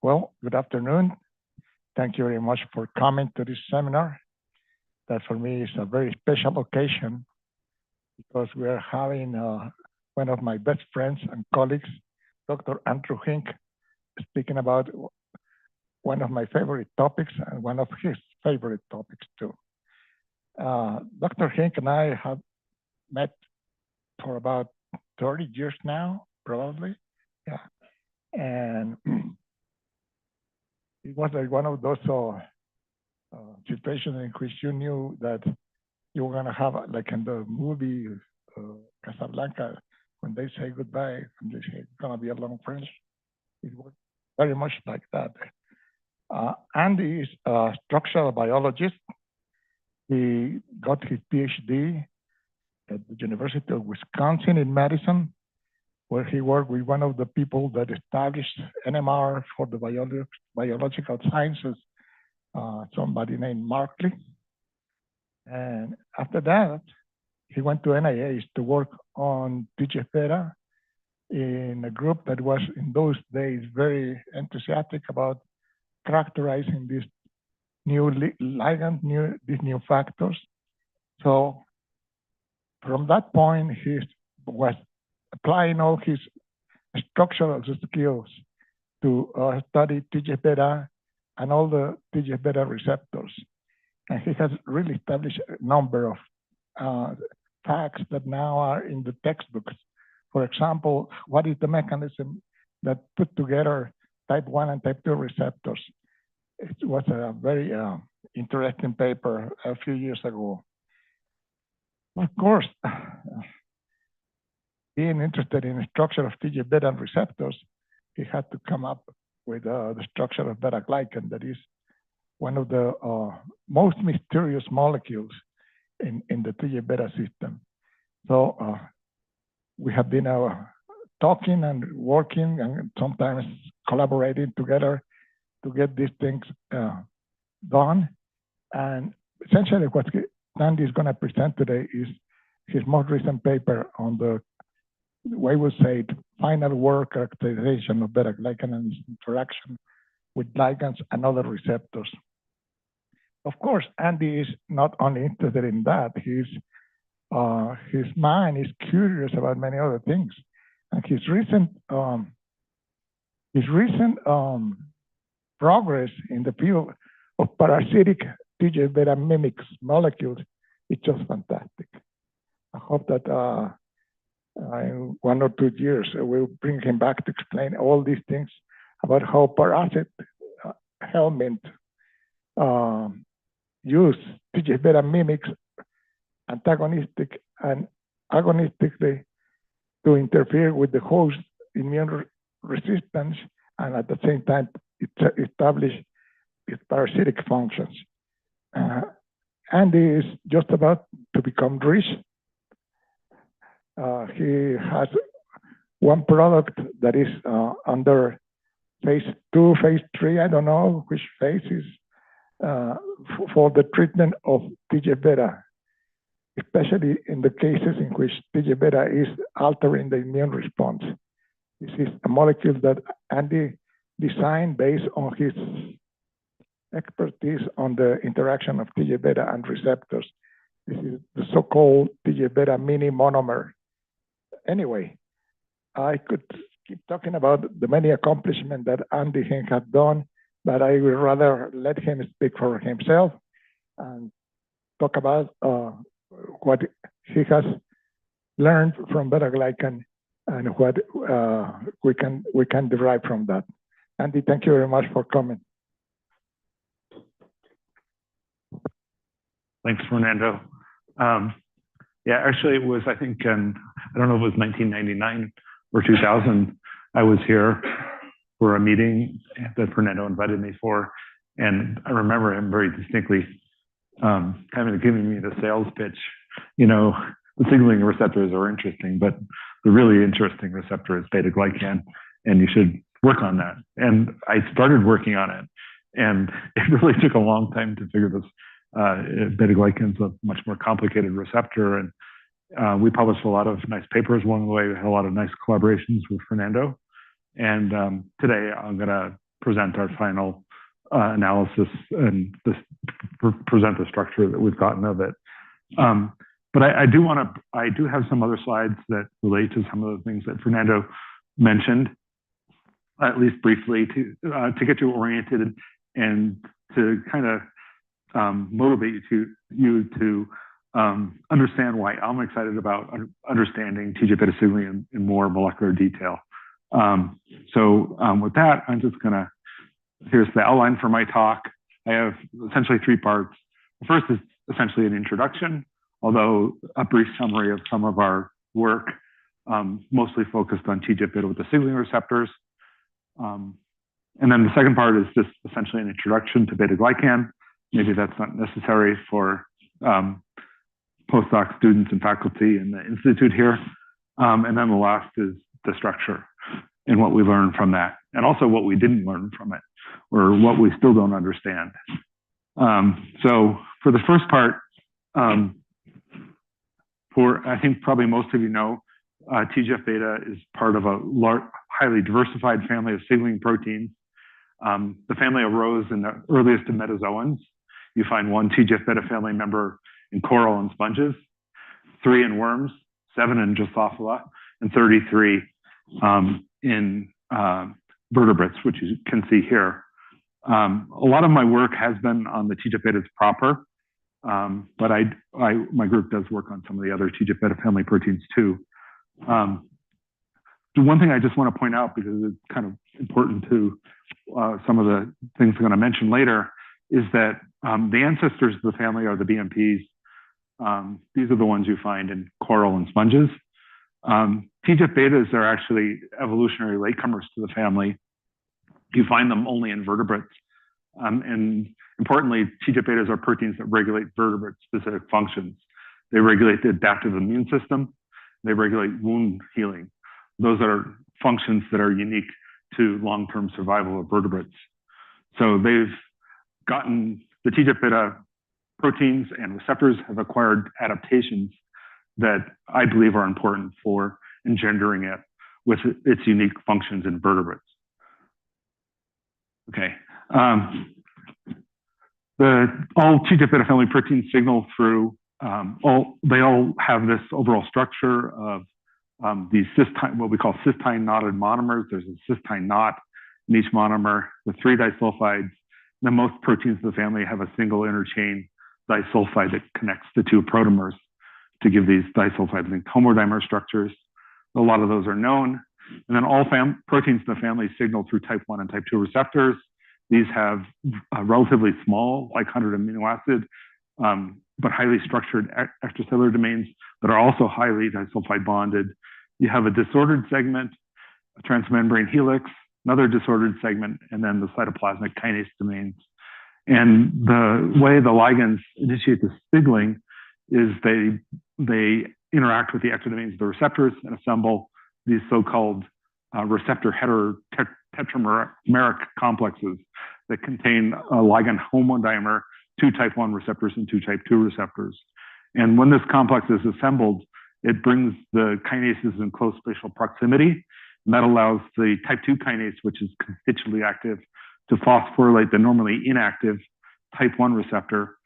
Well, good afternoon. Thank you very much for coming to this seminar. That for me is a very special occasion because we are having one of my best friends and colleagues, Dr. Andrew Hinck, speaking about one of my favorite topics and one of his favorite topics too. Dr. Hinck and I have met for about 30 years now, probably. Yeah. And it was like one of those situations in which you knew that you were going to have, like in the movie Casablanca, when they say goodbye and they say it's going to be a long friendship. It was very much like that. Andy is a structural biologist. He got his PhD at the University of Wisconsin in Madison, where he worked with one of the people that established NMR for the biological sciences, somebody named Markley. And after that, he went to NIH to work on TGF-β in a group that was in those days very enthusiastic about characterizing this new ligand, these new factors. So from that point, he was applying all his structural skills to study TGF-β and all the TGF-β receptors. And he has really established a number of facts that now are in the textbooks. For example, what is the mechanism that put together type 1 and type 2 receptors? It was a very interesting paper a few years ago. Of course, being interested in the structure of TGF-β receptors, he had to come up with the structure of betaglycan, that is one of the most mysterious molecules in the TGF-β system. So we have been talking and working and sometimes collaborating together to get these things done. And essentially what Andy is going to present today is his most recent paper on the way we say it, final work characterization of betaglycan and its interaction with ligands and other receptors. Of course, Andy is not only interested in that, his mind is curious about many other things. And his recent progress in the field of parasitic TGF-β mimics molecules is just fantastic. I hope that in 1 or 2 years, we'll bring him back to explain all these things about how parasite helminth use TGF-β mimics antagonistic and agonistically to interfere with the host immune resistance and at the same time establish its parasitic functions. Andy is just about to become rich. He has one product that is under phase 2, phase 3, I don't know which phase is, for the treatment of TGF-β, especially in the cases in which TGF-β is altering the immune response. This is a molecule that Andy designed based on his expertise on the interaction of TGF-β and receptors. This is the so-called TGF-β mini monomer. Anyway, I could keep talking about the many accomplishments that Andy Hinck had done, but I would rather let him speak for himself and talk about what he has learned from betaglycan and what we can derive from that. Andy, thank you very much for coming. Thanks, Fernando. Yeah, actually, it was, I think, I don't know if it was 1999 or 2000, I was here for a meeting that Fernando invited me for. And I remember him very distinctly kind of giving me the sales pitch. You know, the signaling receptors are interesting, but the really interesting receptor is betaglycan, and you should work on that. And I started working on it, and it really took a long time to figure this. Betaglycan is a much more complicated receptor, and we published a lot of nice papers along the way. We had a lot of nice collaborations with Fernando. And today I'm going to present our final analysis and present the structure that we've gotten of it. But I do have some other slides that relate to some of the things that Fernando mentioned, at least briefly, to get you oriented and to kind of motivate you to understand why I'm excited about understanding TGF-β signaling in more molecular detail. With that, I'm just gonna, here's the outline for my talk. I have essentially three parts. The first is essentially an introduction, although a brief summary of some of our work, mostly focused on TGF-β with the signaling receptors. And then the second part is just essentially an introduction to betaglycan. Maybe that's not necessary for postdoc students and faculty in the institute here. And then the last is the structure and what we learned from that, and also what we didn't learn from it, or what we still don't understand. So for the first part, I think probably most of you know, TGF-β is part of a highly diversified family of signaling proteins. The family arose in the earliest of metazoans. You find one TGF-β family member in coral and sponges, 3 in worms, 7 in Drosophila, and 33 in vertebrates, which you can see here. A lot of my work has been on the TGF-βs proper, but my group does work on some of the other TGF-β family proteins too. The one thing I just want to point out, because it's kind of important to some of the things I'm going to mention later, is that the ancestors of the family are the BMPs. These are the ones you find in coral and sponges. TGF-βs are actually evolutionary latecomers to the family. You find them only in vertebrates. And importantly, TGF-βs are proteins that regulate vertebrate-specific functions. They regulate the adaptive immune system. They regulate wound healing. Those are functions that are unique to long-term survival of vertebrates. So they've gotten, the TGF-β proteins and receptors have acquired adaptations that I believe are important for engendering it with its unique functions in vertebrates. Okay. All TGF-β family proteins signal through, they all have this overall structure of these cysteine, what we call cysteine knotted monomers. There's a cysteine knot in each monomer with 3 disulfides. Then most proteins of the family have a single interchain disulfide that connects the 2 protomers to give these disulfide linked homodimer structures. A lot of those are known. And then all proteins in the family signal through type 1 and type 2 receptors. These have relatively small, like 100 amino acid, but highly structured extracellular domains that are also highly disulfide bonded. You have a disordered segment, a transmembrane helix, another disordered segment, and then the cytoplasmic kinase domains. And the way the ligands initiate the signaling is they interact with the ectodomains of the receptors and assemble these so-called receptor tetrameric complexes that contain a ligand homodimer, 2 type 1 receptors and 2 type 2 receptors. And when this complex is assembled, it brings the kinases in close spatial proximity. And that allows the type 2 kinase, which is constitutively active, to phosphorylate the normally inactive type 1 receptor.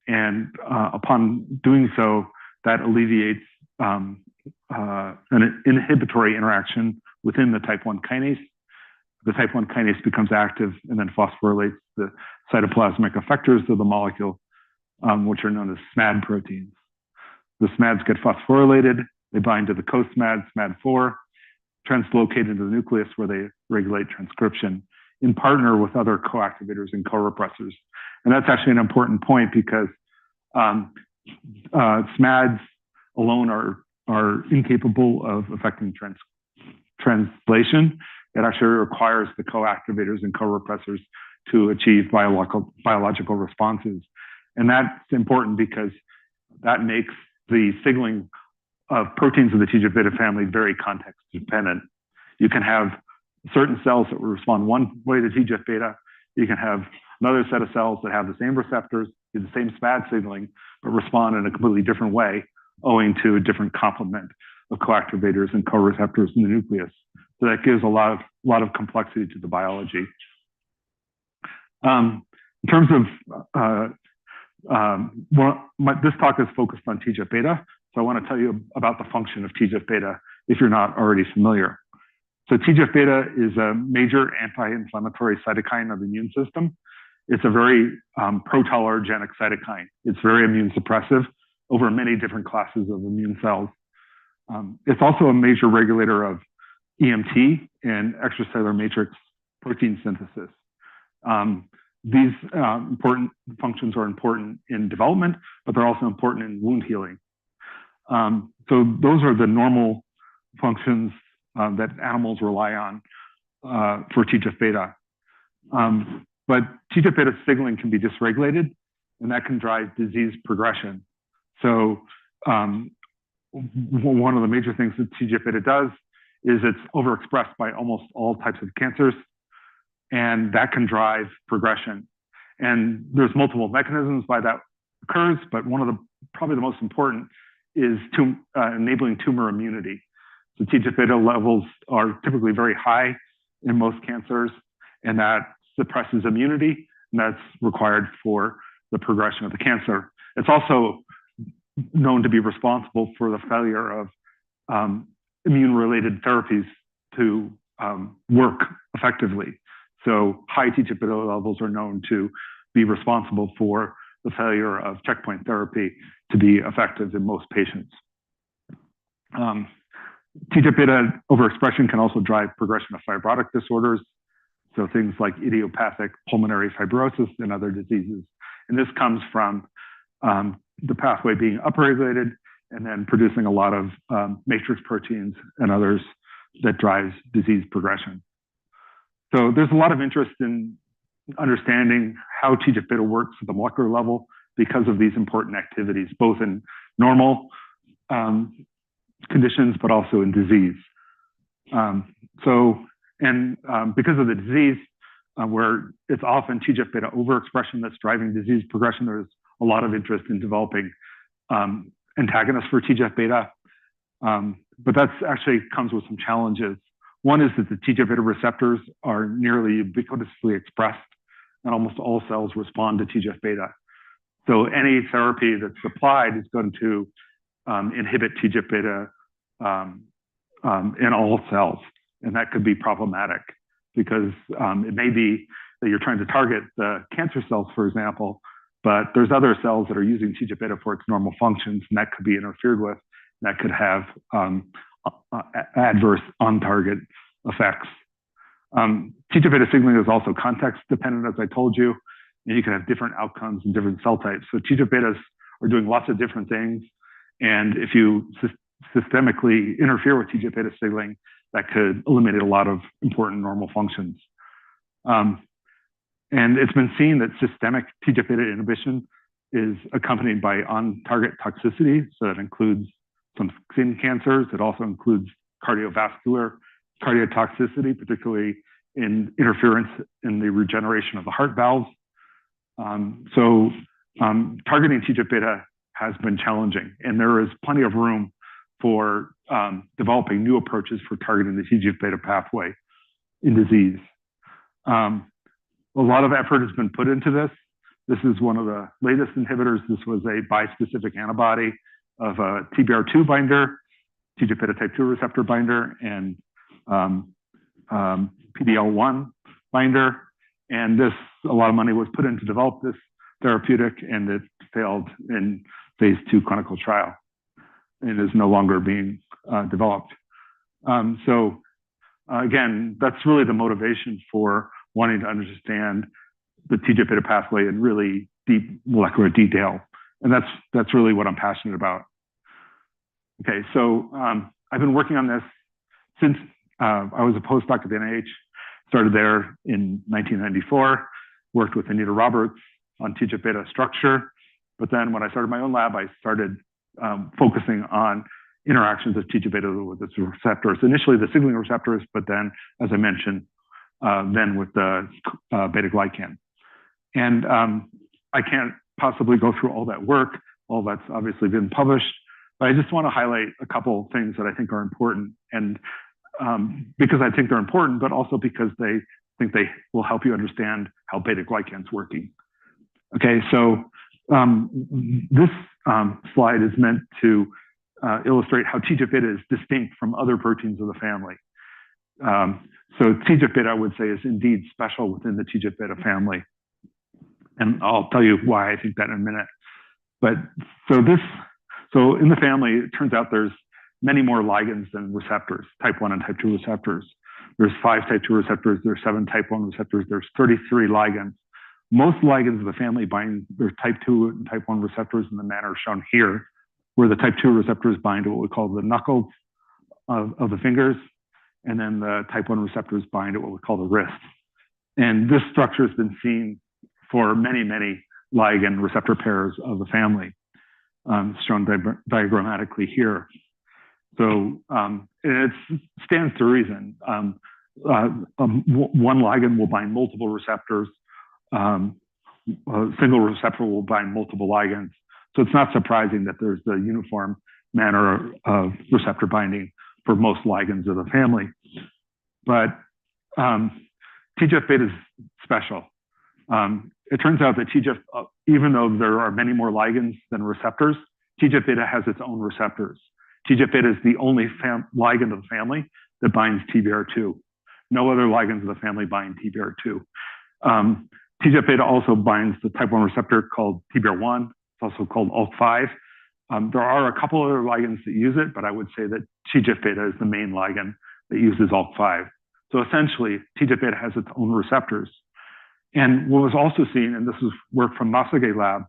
And upon doing so, that alleviates an inhibitory interaction within the type 1 kinase. The type 1 kinase becomes active and then phosphorylates the cytoplasmic effectors of the molecule, which are known as SMAD proteins. The SMADs get phosphorylated, they bind to the co-SMAD, SMAD4, translocate into the nucleus where they regulate transcription in partner with other co-activators and co-repressors. And that's actually an important point because SMADs alone are incapable of affecting translation. It actually requires the co-activators and co-repressors to achieve biological responses. And that's important because that makes the signaling of proteins of the TGF-β family very context dependent. You can have certain cells that will respond one way to TGF-β. You can have another set of cells that have the same receptors, do the same SMAD signaling, but respond in a completely different way owing to a different complement of co-activators and co-receptors in the nucleus. So that gives a lot of complexity to the biology. In terms of, this talk is focused on TGF-beta, so I want to tell you about the function of TGF-beta if you're not already familiar. So TGF-beta is a major anti-inflammatory cytokine of the immune system. It's a very pro-tolerogenic cytokine. It's very immune suppressive over many different classes of immune cells. It's also a major regulator of EMT and extracellular matrix protein synthesis. These important functions are important in development, but they're also important in wound healing. So those are the normal functions that animals rely on for TGF-beta. But TGF-beta signaling can be dysregulated, and that can drive disease progression. So one of the major things that TGF-beta does is it's overexpressed by almost all types of cancers, and that can drive progression. And there's multiple mechanisms by that occurs, but one of the probably the most important is enabling tumor immunity. So TGF-beta levels are typically very high in most cancers, and that suppresses immunity, and that's required for the progression of the cancer. It's also known to be responsible for the failure of immune-related therapies to work effectively. So high TGF-beta levels are known to be responsible for the failure of checkpoint therapy to be effective in most patients. TGF-beta overexpression can also drive progression of fibrotic disorders, so things like idiopathic pulmonary fibrosis and other diseases. And this comes from the pathway being upregulated and then producing a lot of matrix proteins and others that drives disease progression. So there's a lot of interest in understanding how TGF-beta works at the molecular level because of these important activities, both in normal conditions, but also in disease. Because of the disease, where it's often TGF-beta overexpression that's driving disease progression, there's a lot of interest in developing antagonists for TGF-beta. But that's actually comes with some challenges. One is that the TGF-beta receptors are nearly ubiquitously expressed, and almost all cells respond to TGF-beta. So any therapy that's applied is going to inhibit TGF-beta in all cells, and that could be problematic because it may be that you're trying to target the cancer cells, for example, but there's other cells that are using TGF-beta for its normal functions, and that could be interfered with. That could have adverse on-target effects. TGF-beta signaling is also context dependent, as I told you, and you can have different outcomes in different cell types. So TGF-betas are doing lots of different things, and if you systemically interfere with TGF-beta signaling, that could eliminate a lot of important normal functions. And it's been seen that systemic TGF-beta inhibition is accompanied by on-target toxicity. So that includes some skin cancers. It also includes cardiovascular cardiotoxicity, particularly in interference in the regeneration of the heart valves. Targeting TGF-beta has been challenging, and there is plenty of room for developing new approaches for targeting the TGF-beta pathway in disease. A lot of effort has been put into this. This is one of the latest inhibitors. This was a bispecific antibody of a TBR2 binder, TGF-beta type 2 receptor binder, and PD-L1 binder. And a lot of money was put in to develop this therapeutic, and it failed in phase 2 clinical trial and is no longer being developed. Again, that's really the motivation for wanting to understand the TGF-beta pathway in really deep molecular detail. And that's really what I'm passionate about. Okay, so I've been working on this since I was a postdoc at the NIH, started there in 1994, worked with Anita Roberts on TGF-beta structure. But then when I started my own lab, I started focusing on interactions of TGF-beta with its receptors. Initially the signaling receptors, but then, as I mentioned, then with the betaglycan. And I can't possibly go through all that work. All that's obviously been published, but I just want to highlight a couple of things that I think are important. And because I think they're important, but also because they think they will help you understand how beta-glycan is working. Okay, so this slide is meant to illustrate how TGF-beta is distinct from other proteins of the family. So TGF-beta, I would say, is indeed special within the TGF-beta family. And I'll tell you why I think that in a minute. But so in the family, it turns out there's many more ligands than receptors, type 1 and type 2 receptors. There's 5 type 2 receptors, there's 7 type 1 receptors, there's 33 ligands. Most ligands of the family bind their type 2 and type 1 receptors in the manner shown here, where the type 2 receptors bind to what we call the knuckles of the fingers, and then the type 1 receptors bind to what we call the wrist. And this structure has been seen for many, many ligand receptor pairs of the family, shown diagrammatically here. So it stands to reason. One ligand will bind multiple receptors. A single receptor will bind multiple ligands. So it's not surprising that there's the uniform manner of receptor binding for most ligands of the family. But TGF-beta is special. It turns out that even though there are many more ligands than receptors, TGF-beta has its own receptors. TGF-beta is the only ligand of the family that binds TBR2. No other ligands of the family bind TBR2. TGF-beta also binds the type 1 receptor called TBR1. It's also called ALK5. There are a couple other ligands that use it, but I would say that TGF-beta is the main ligand that uses ALK5. So essentially, TGF-beta has its own receptors. And what was also seen, and this is work from Masage lab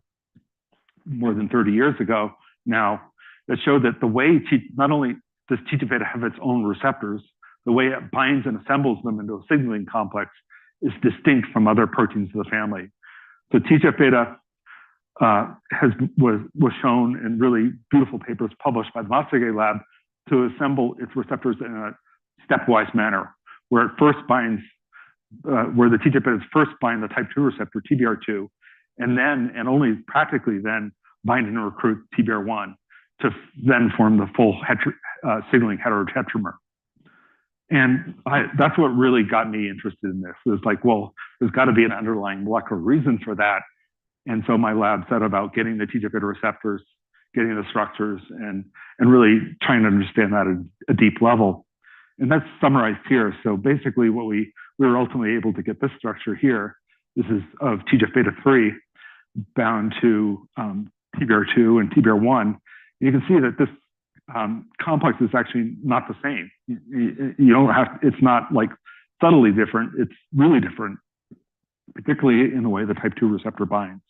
more than 30 years ago now, that showed that the way, not only does TGF-beta have its own receptors, the way it binds and assembles them into a signaling complex is distinct from other proteins of the family. So TGF-beta was shown in really beautiful papers published by the Masage lab to assemble its receptors in a stepwise manner, where it first binds, where the TGF-beta first bind the type 2 receptor, TBR2, and then, and only practically then, bind and recruit TBR1 to then form the full signaling heterotetramer. And that's what really got me interested in this. It was like, well, there's got to be an underlying molecular reason for that. And so my lab set about getting the TGF-beta receptors, getting the structures, and really trying to understand that at a deep level. And that's summarized here. So basically what we were ultimately able to get this structure here. This is of TGF-beta 3 bound to TBR2 and TBR1. You can see that this complex is actually not the same. You don't have, it's not like subtly different, it's really different, particularly in the way the type 2 receptor binds.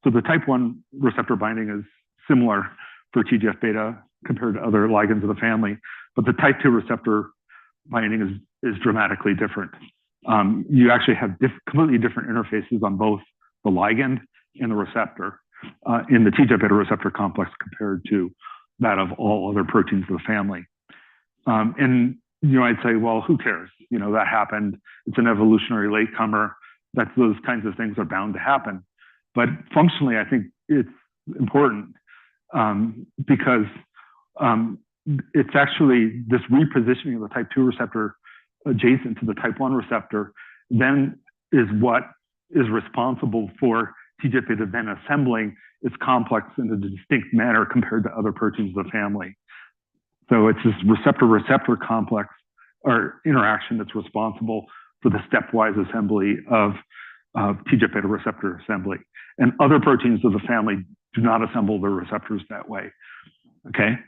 So the type 1 receptor binding is similar for TGF-beta compared to other ligands of the family, but the type 2 receptor binding is dramatically different. You actually have completely different interfaces on both the ligand and the receptor in the TGF-beta receptor complex compared to that of all other proteins of the family. And I'd say, well, who cares? That happened. It's an evolutionary latecomer. Those kinds of things are bound to happen. But functionally, I think it's important because it's actually this repositioning of the type 2 receptor adjacent to the type 1 receptor then is what is responsible for TGF-beta then assembling its complex in a distinct manner compared to other proteins of the family. So it's this receptor-receptor complex or interaction that's responsible for the stepwise assembly of TGF-beta receptor assembly. And other proteins of the family do not assemble their receptors that way. Okay,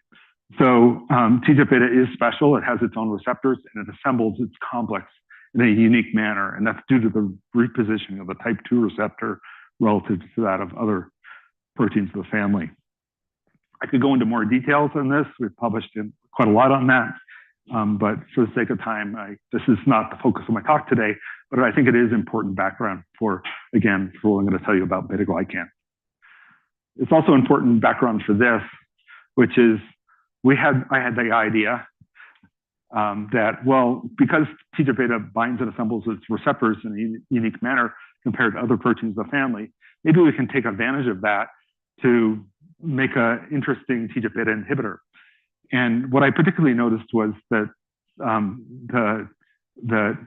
so TGF-beta is special. It has its own receptors and it assembles its complex in a unique manner. And that's due to the repositioning of the type 2 receptor relative to that of other proteins of the family. I could go into more details on this. We've published quite a lot on that. But for the sake of time, this is not the focus of my talk today, but I think it is important background for what I'm going to tell you about beta-glycan. It's also important background for this, which is I had the idea that, well, because TGF-beta binds and assembles its receptors in a unique manner compared to other proteins of the family, maybe we can take advantage of that to make an interesting TGF-beta inhibitor. And what I particularly noticed was that the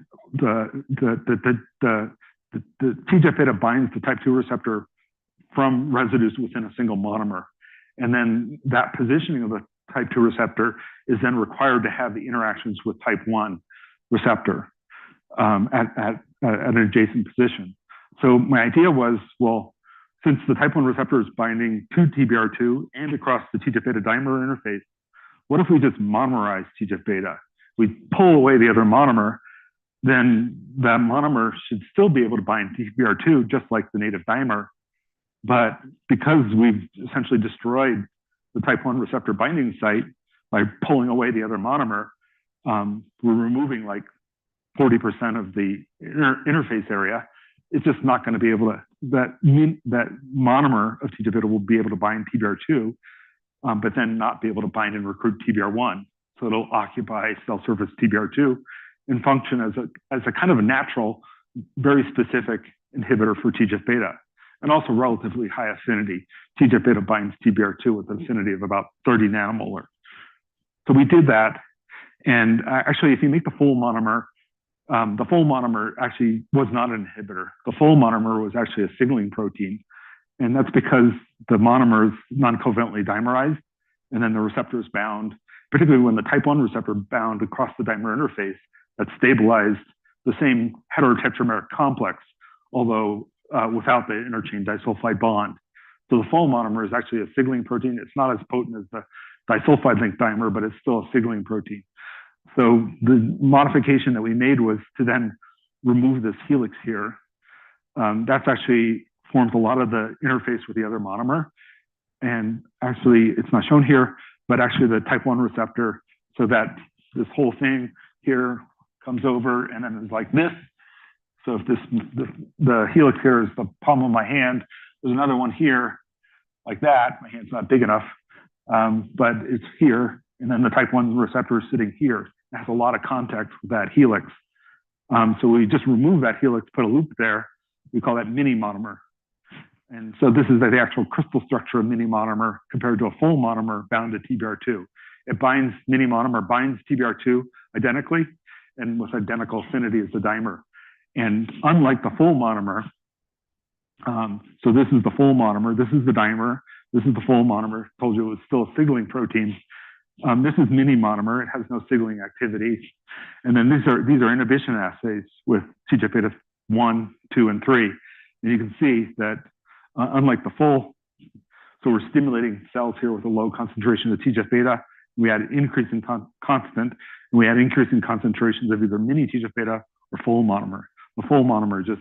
TGF-β binds the type 2 receptor from residues within a single monomer. And then that positioning of the type 2 receptor is then required to have the interactions with type 1 receptor at an adjacent position. So my idea was, well, since the type 1 receptor is binding to TBR2 and across the TGF-β dimer interface, what if we just monomerize TGF-β? We pull away the other monomer, then that monomer should still be able to bind TBR2 just like the native dimer. But because we've essentially destroyed the type 1 receptor binding site by pulling away the other monomer, we're removing like 40% of the interface area. It's just not going to be able to, that monomer of TGF-β will be able to bind TBR2, but then not be able to bind and recruit TBR1. So it'll occupy cell surface TBR2 and function as a kind of a natural, very specific inhibitor for TGF-β, and also relatively high affinity. TGF-β binds TBR2 with an affinity of about 30 nanomolar. So we did that. And actually, if you make the full monomer actually was not an inhibitor. The full monomer was actually a signaling protein. And that's because the monomer is non-covalently dimerized, and then the receptor is bound, particularly when the type 1 receptor bound across the dimer interface that stabilized the same heterotetrameric complex, although without the interchain disulfide bond. So the full monomer is actually a signaling protein. It's not as potent as the disulfide linked dimer, but it's still a signaling protein. So the modification that we made was to then remove this helix here. That's actually forms a lot of the interface with the other monomer. And actually, it's not shown here, but actually the type 1 receptor, so that this whole thing here comes over and then is like this. So if the helix here is the palm of my hand, there's another one here like that. My hand's not big enough, but it's here. And then the type 1 receptor is sitting here. It has a lot of contact with that helix. So we just remove that helix, put a loop there. We call that mini monomer. And so this is the actual crystal structure of mini monomer compared to a full monomer bound to TBR2. It binds, mini monomer binds TBR2 identically and with identical affinity as the dimer. And unlike the full monomer, so this is the full monomer, this is the dimer, this is the full monomer. Told you it was still a signaling protein. This is mini monomer. It has no signaling activity. And then these are inhibition assays with TGF-β 1, 2, and 3. And you can see that unlike the full, so we're stimulating cells here with a low concentration of TGF-β. We had an increase in constant, and we had increasing concentrations of either mini TGF-β or full monomer. The full monomer just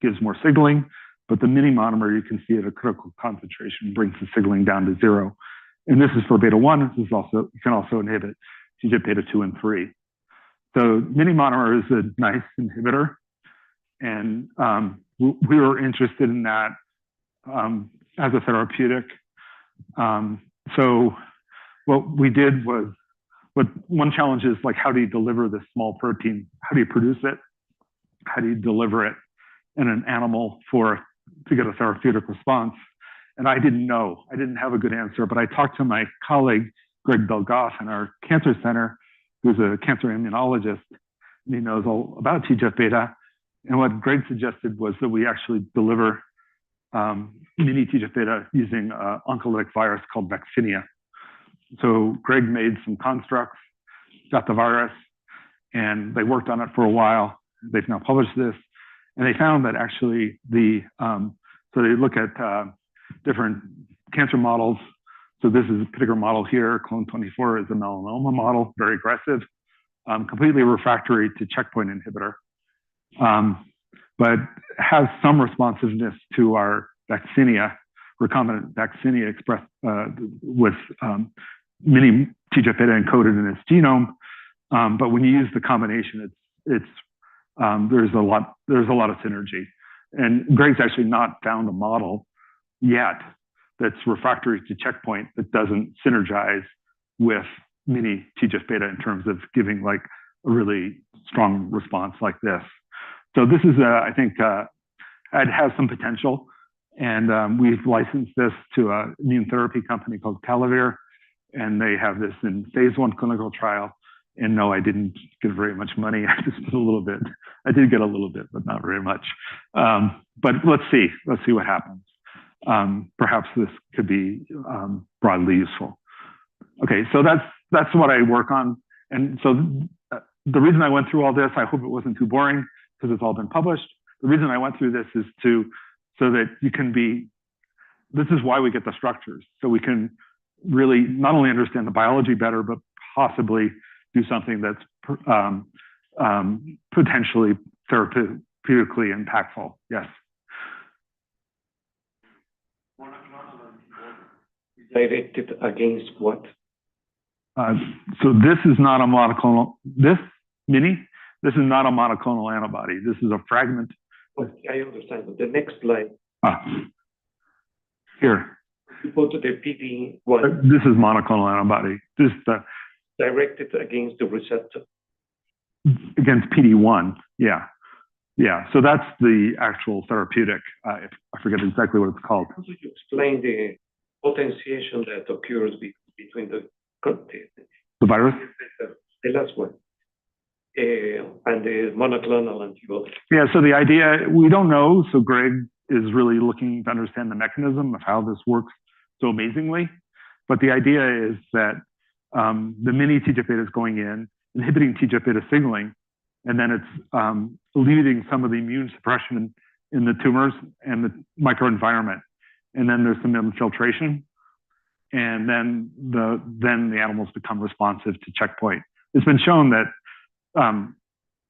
gives more signaling, but the mini monomer, you can see at a critical concentration, brings the signaling down to 0. And this is for beta 1. This is also, you can also inhibit TGF-β 2 and 3. So mini monomer is a nice inhibitor. And we were interested in that as a therapeutic. So what we did was, one challenge is like, how do you deliver this small protein? How do you produce it? How do you deliver it in an animal to get a therapeutic response? And I didn't know. I didn't have a good answer, but I talked to my colleague, Greg Belgoff, in our cancer center, who's a cancer immunologist, and he knows all about TGF-β. And what Greg suggested was that we actually deliver mini TGF-β using an oncolytic virus called vaccinia. So Greg made some constructs, got the virus, and they worked on it for a while. They've now published this, and they found that actually so they look at different cancer models. So this is a particular model here. Clone 24 is a melanoma model, very aggressive, completely refractory to checkpoint inhibitor, but has some responsiveness to our vaccinia, recombinant vaccinia expressed with mini TGF-β encoded in its genome. But when you use the combination, there's a lot of synergy. And Greg's actually not found a model yet that's refractory to checkpoint that doesn't synergize with mini TGF-β in terms of giving like a really strong response like this. So this is, I think, it has some potential. And we've licensed this to an immune therapy company called Calavir, and they have this in phase 1 clinical trial. And no, I didn't get very much money. I just put a little bit. I did get a little bit, but not very much. But let's see what happens. Perhaps this could be broadly useful. Okay, so that's what I work on. And so the reason I went through all this, I hope it wasn't too boring because it's all been published. The reason I went through this is so that you can be, this is why we get the structures. So we can really not only understand the biology better, but possibly do something that's potentially therapeutically impactful. Yes. Directed against what? So this is not a monoclonal, this is not a monoclonal antibody. This is a fragment. Okay, I understand, but the next slide. Here. You go to the PD-1. This is monoclonal antibody. This is the directed against the receptor. Against PD-1, yeah. Yeah, so that's the actual therapeutic. I forget exactly what it's called. How do you explain the potentiation that occurs between the virus? The last one. And the monoclonal antibody. Yeah, so the idea, we don't know. So Greg is really looking to understand the mechanism of how this works so amazingly. But the idea is that the mini TGF-β is going in, inhibiting TGF-β signaling, and then it's alleviating some of the immune suppression in the tumors and the microenvironment. And then there's some infiltration, and then the animals become responsive to checkpoint. It's been shown that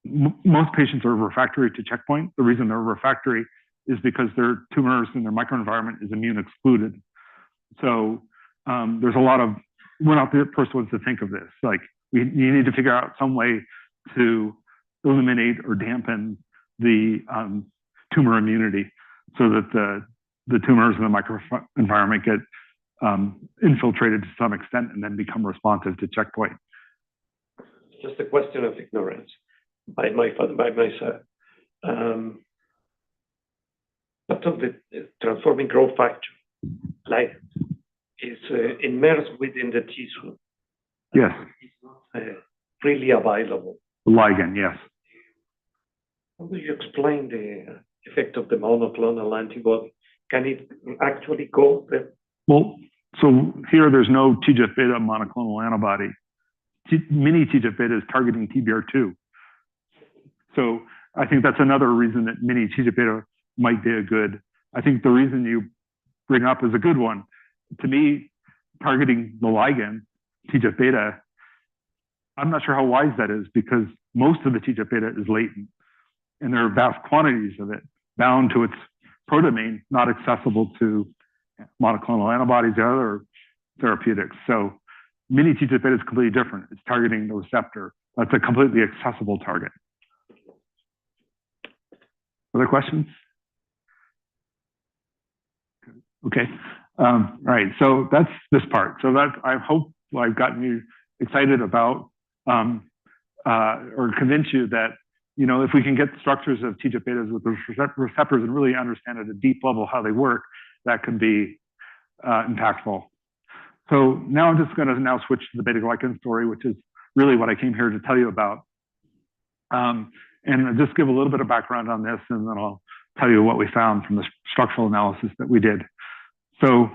most patients are refractory to checkpoint. The reason they're refractory is because their tumors and their microenvironment is immune excluded. So there's a lot of, we're not the first ones to think of this. Like you need to figure out some way to eliminate or dampen the tumor immunity so that the tumors and the microenvironment get infiltrated to some extent and then become responsive to checkpoint. Just a question of ignorance by myself. Part of the transforming growth factor, like, is immersed within the tissue. Yes. It's not freely available. Ligand, yes. How do you explain the effect of the monoclonal antibody? Can it actually go there? Well, so here there's no TGF-β monoclonal antibody. Mini TGF-β is targeting TBR2. So I think that's another reason that mini TGF-β might be a good, I think the reason you bring up is a good one. To me, targeting the ligand, TGF-β, I'm not sure how wise that is because most of the TGF-β is latent and there are vast quantities of it bound to its prodomain, not accessible to monoclonal antibodies or other therapeutics. So mini TGF-β is completely different. It's targeting the receptor. That's a completely accessible target. Other questions? Okay. All right. So that's this part. So that I hope I've gotten you excited about or convinced you that, you know, if we can get structures of TGF-βs with the receptors and really understand at a deep level how they work, that can be impactful. So now I'm just going to now switch to the betaglycan story, which is really what I came here to tell you about. And I'll just give a little bit of background on this, and then I'll tell you what we found from the structural analysis that we did. So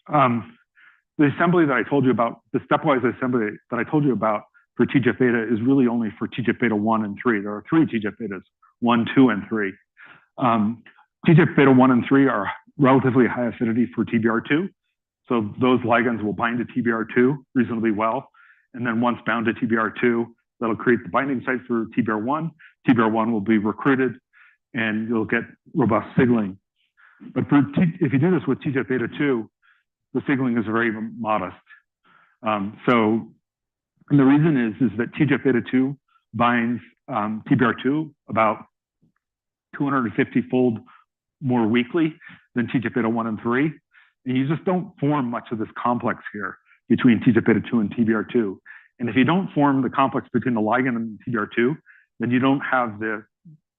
the assembly that I told you about, the stepwise assembly that I told you about for TGF-β is really only for TGF-β 1 and 3. There are 3 TGF-βs, 1, 2, and 3. TGF-β 1 and 3 are relatively high affinity for TBR2. So those ligands will bind to TBR2 reasonably well. And then once bound to TBR2, that'll create the binding site for TBR1. TBR1 will be recruited and you'll get robust signaling. But if you do this with TGF-β 2, the signaling is very modest. And the reason is that TGF-β 2 binds TBR2 about 250-fold more weakly than TGF-β 1 and 3. And you just don't form much of this complex here between TGF-β 2 and TBR2. And if you don't form the complex between the ligand and TBR2, then you don't have the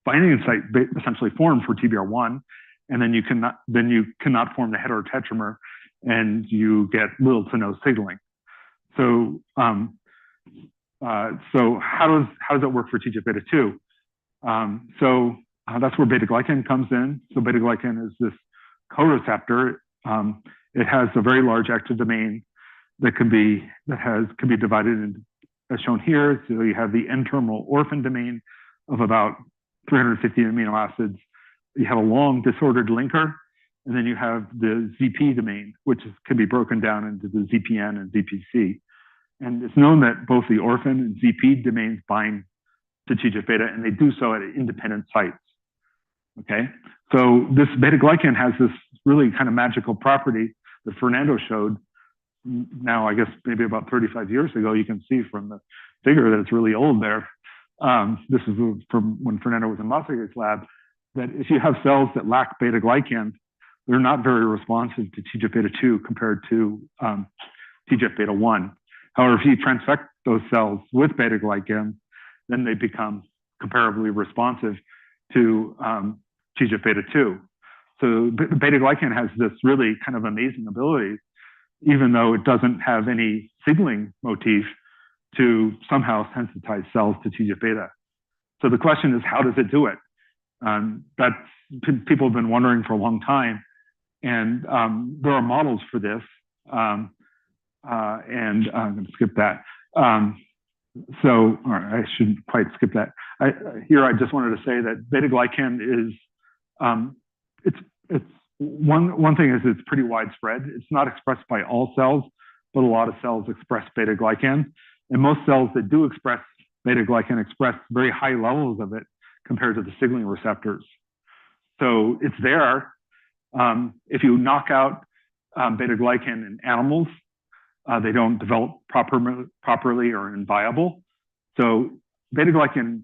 binding site essentially formed for TBR1, and then you cannot form the heterotetramer, and you get little to no signaling. So So how does it work for TGF-β2? That's where betaglycan comes in. So betaglycan is this co-receptor. It has a very large active domain that can be divided into, as shown here. So you have the N-terminal orphan domain of about 350 amino acids. You have a long disordered linker, and then you have the ZP domain, which can be broken down into the ZPN and ZPC. And it's known that both the orphan and ZP domains bind to TGF-β, and they do so at independent sites. Okay, so this betaglycan has this really kind of magical property that Fernando showed. Now, I guess maybe about 35 years ago, you can see from the figure that it's really old there. This is from when Fernando was in Massague's lab, that if you have cells that lack betaglycan, they're not very responsive to TGF-β2 compared to TGF-β1. However, if you transfect those cells with betaglycan, then they become comparably responsive to TGF-β2. So betaglycan has this really kind of amazing ability, even though it doesn't have any signaling motif, to somehow sensitize cells to TGF-β. So the question is, how does it do it? That's people have been wondering for a long time, and there are models for this. And I'm going to skip that. So, all right, I shouldn't quite skip that. Here, I just wanted to say that betaglycan is, it's one thing is it's pretty widespread. It's not expressed by all cells, but a lot of cells express betaglycan. And most cells that do express betaglycan express very high levels of it compared to the signaling receptors. So it's there. If you knock out betaglycan in animals, they don't develop properly or are inviable. So betaglycan,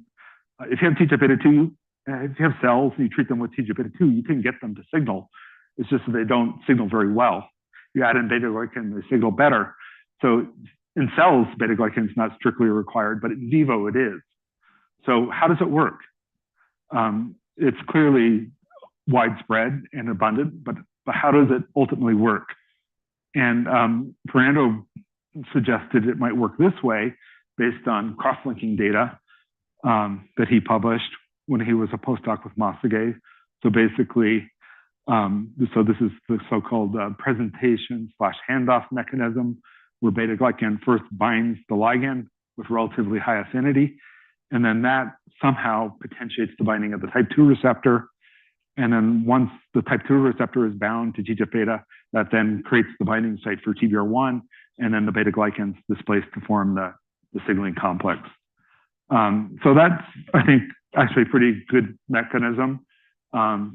if you have TGF-β2, if you have cells and you treat them with TGF-β2, you can get them to signal. It's just that they don't signal very well. You add in betaglycan, they signal better. So in cells, betaglycan is not strictly required, but in vivo it is. So how does it work? It's clearly widespread and abundant, but how does it ultimately work? And Fernando suggested it might work this way based on cross-linking data that he published when he was a postdoc with Massagué. So basically, so this is the so-called presentation/handoff mechanism, where betaglycan first binds the ligand with relatively high affinity, and then that somehow potentiates the binding of the type 2 receptor. And then once the type 2 receptor is bound to TGF-β, that then creates the binding site for TBR1, and then the betaglycan is displaced to form the signaling complex. So that's, I think, actually a pretty good mechanism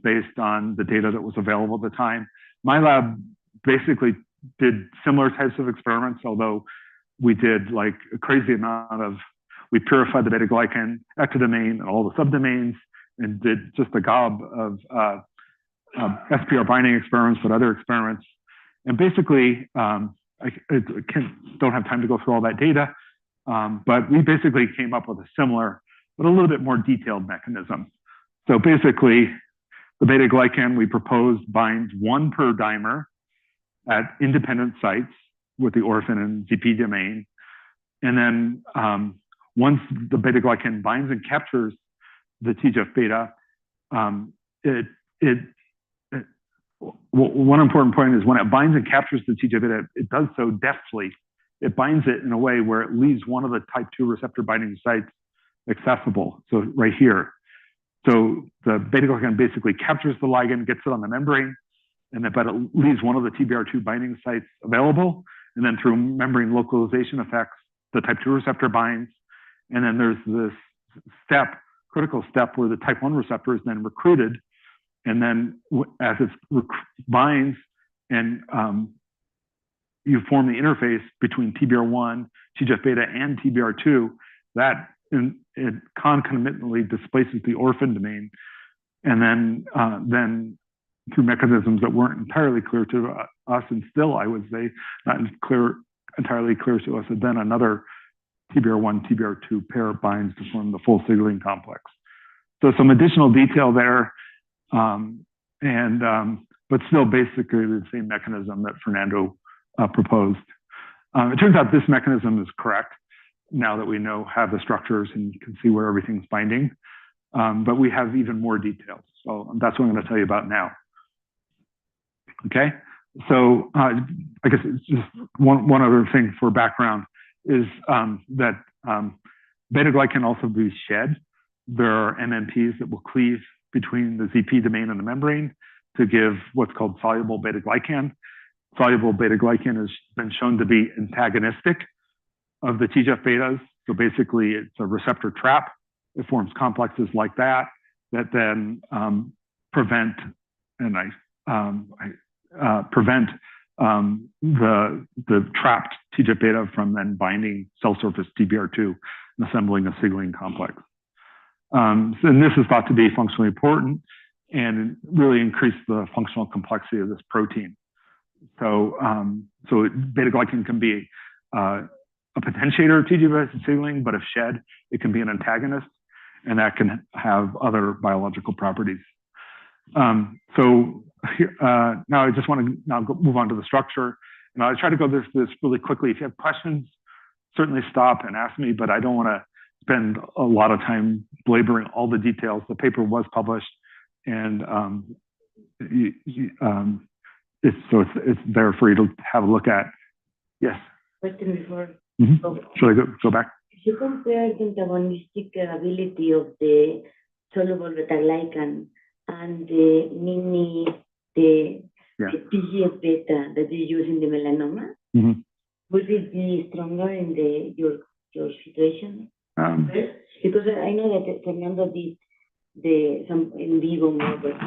based on the data that was available at the time. My lab basically did similar types of experiments, although we did like a crazy amount of, we purified the betaglycan ectodomain and all the subdomains, and did just a gob of SPR binding experiments, but other experiments. And basically, I don't have time to go through all that data, but we basically came up with a similar, but a little bit more detailed mechanism. So basically, the betaglycan we proposed binds one per dimer at independent sites with the orphan and ZP domain. And then once the betaglycan binds and captures the TGF-β, one important point is when it binds and captures the TGF-β, it does so deftly. It binds it in a way where it leaves one of the type 2 receptor binding sites accessible. So right here. So the betaglycan basically captures the ligand, gets it on the membrane, but it leaves one of the TBR2 binding sites available. And then through membrane localization effects, the type 2 receptor binds. And then there's this critical step where the type 1 receptor is then recruited. And then as it binds and you form the interface between TBR1, TGF-β, and TBR2, that it concomitantly displaces the orphan domain. And then through mechanisms that weren't entirely clear to us, and still I would say not entirely clear to us, and then another TBR1, TBR2 pair binds to form the full signaling complex. So some additional detail there, but still basically the same mechanism that Fernando proposed. It turns out this mechanism is correct. now that we have the structures and you can see where everything's binding. But we have even more details. So that's what I'm going to tell you about now. Okay, so I guess it's just one other thing for background is that beta-glycan can also be shed. There are MMPs that will cleave between the ZP domain and the membrane to give what's called soluble beta-glycan. Soluble beta-glycan has been shown to be antagonistic of the TGF-betas. So basically, it's a receptor trap. It forms complexes like that then prevent the trapped TGF-beta from then binding cell surface TBR2 and assembling a signaling complex. And this is thought to be functionally important and really increase the functional complexity of this protein. So, beta-glycan can be a potentiator of TGF-beta signaling, but if shed, it can be an antagonist, and that can have other biological properties. So here, now I just want to move on to the structure, and I'll try to go through this really quickly. If you have questions, certainly stop and ask me, but I don't want to spend a lot of time belaboring all the details. The paper was published, and it's there for you to have a look at. Yes. Question before. Should I go back? If you compare the antagonistic ability of the soluble betaglycan and the TGF-beta that you use in the melanoma, would it be stronger in your situation? Because I know that Fernando did some in vivo models.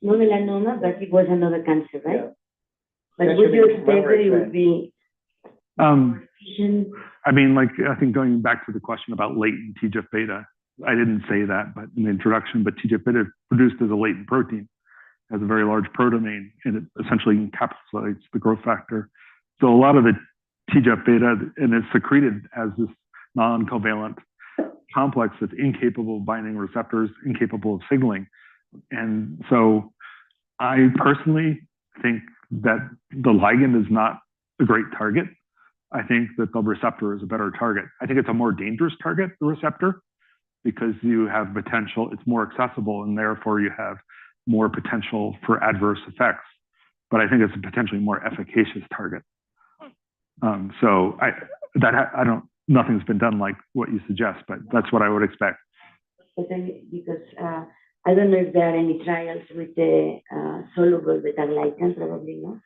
No melanoma, but it was another cancer, right? Yeah. But would you expect that it would be more efficient? I mean, like, I think going back to the question about latent TGF-beta, I didn't say that, but in the introduction, but TGF-beta produced as a latent protein, has a very large prodomain, and it essentially encapsulates the growth factor. So a lot of the TGF-beta, and it's secreted as this non-covalent complex that's incapable of binding receptors, incapable of signaling. And so I personally think that the ligand is not a great target. I think that the receptor is a better target. I think it's a more dangerous target, the receptor, because you have potential, it's more accessible, and therefore you have more potential for adverse effects. But I think it's a potentially more efficacious target. So nothing's been done like what you suggest, but that's what I would expect. But then, because I don't know if there are any trials with the soluble beta-glycan, probably not.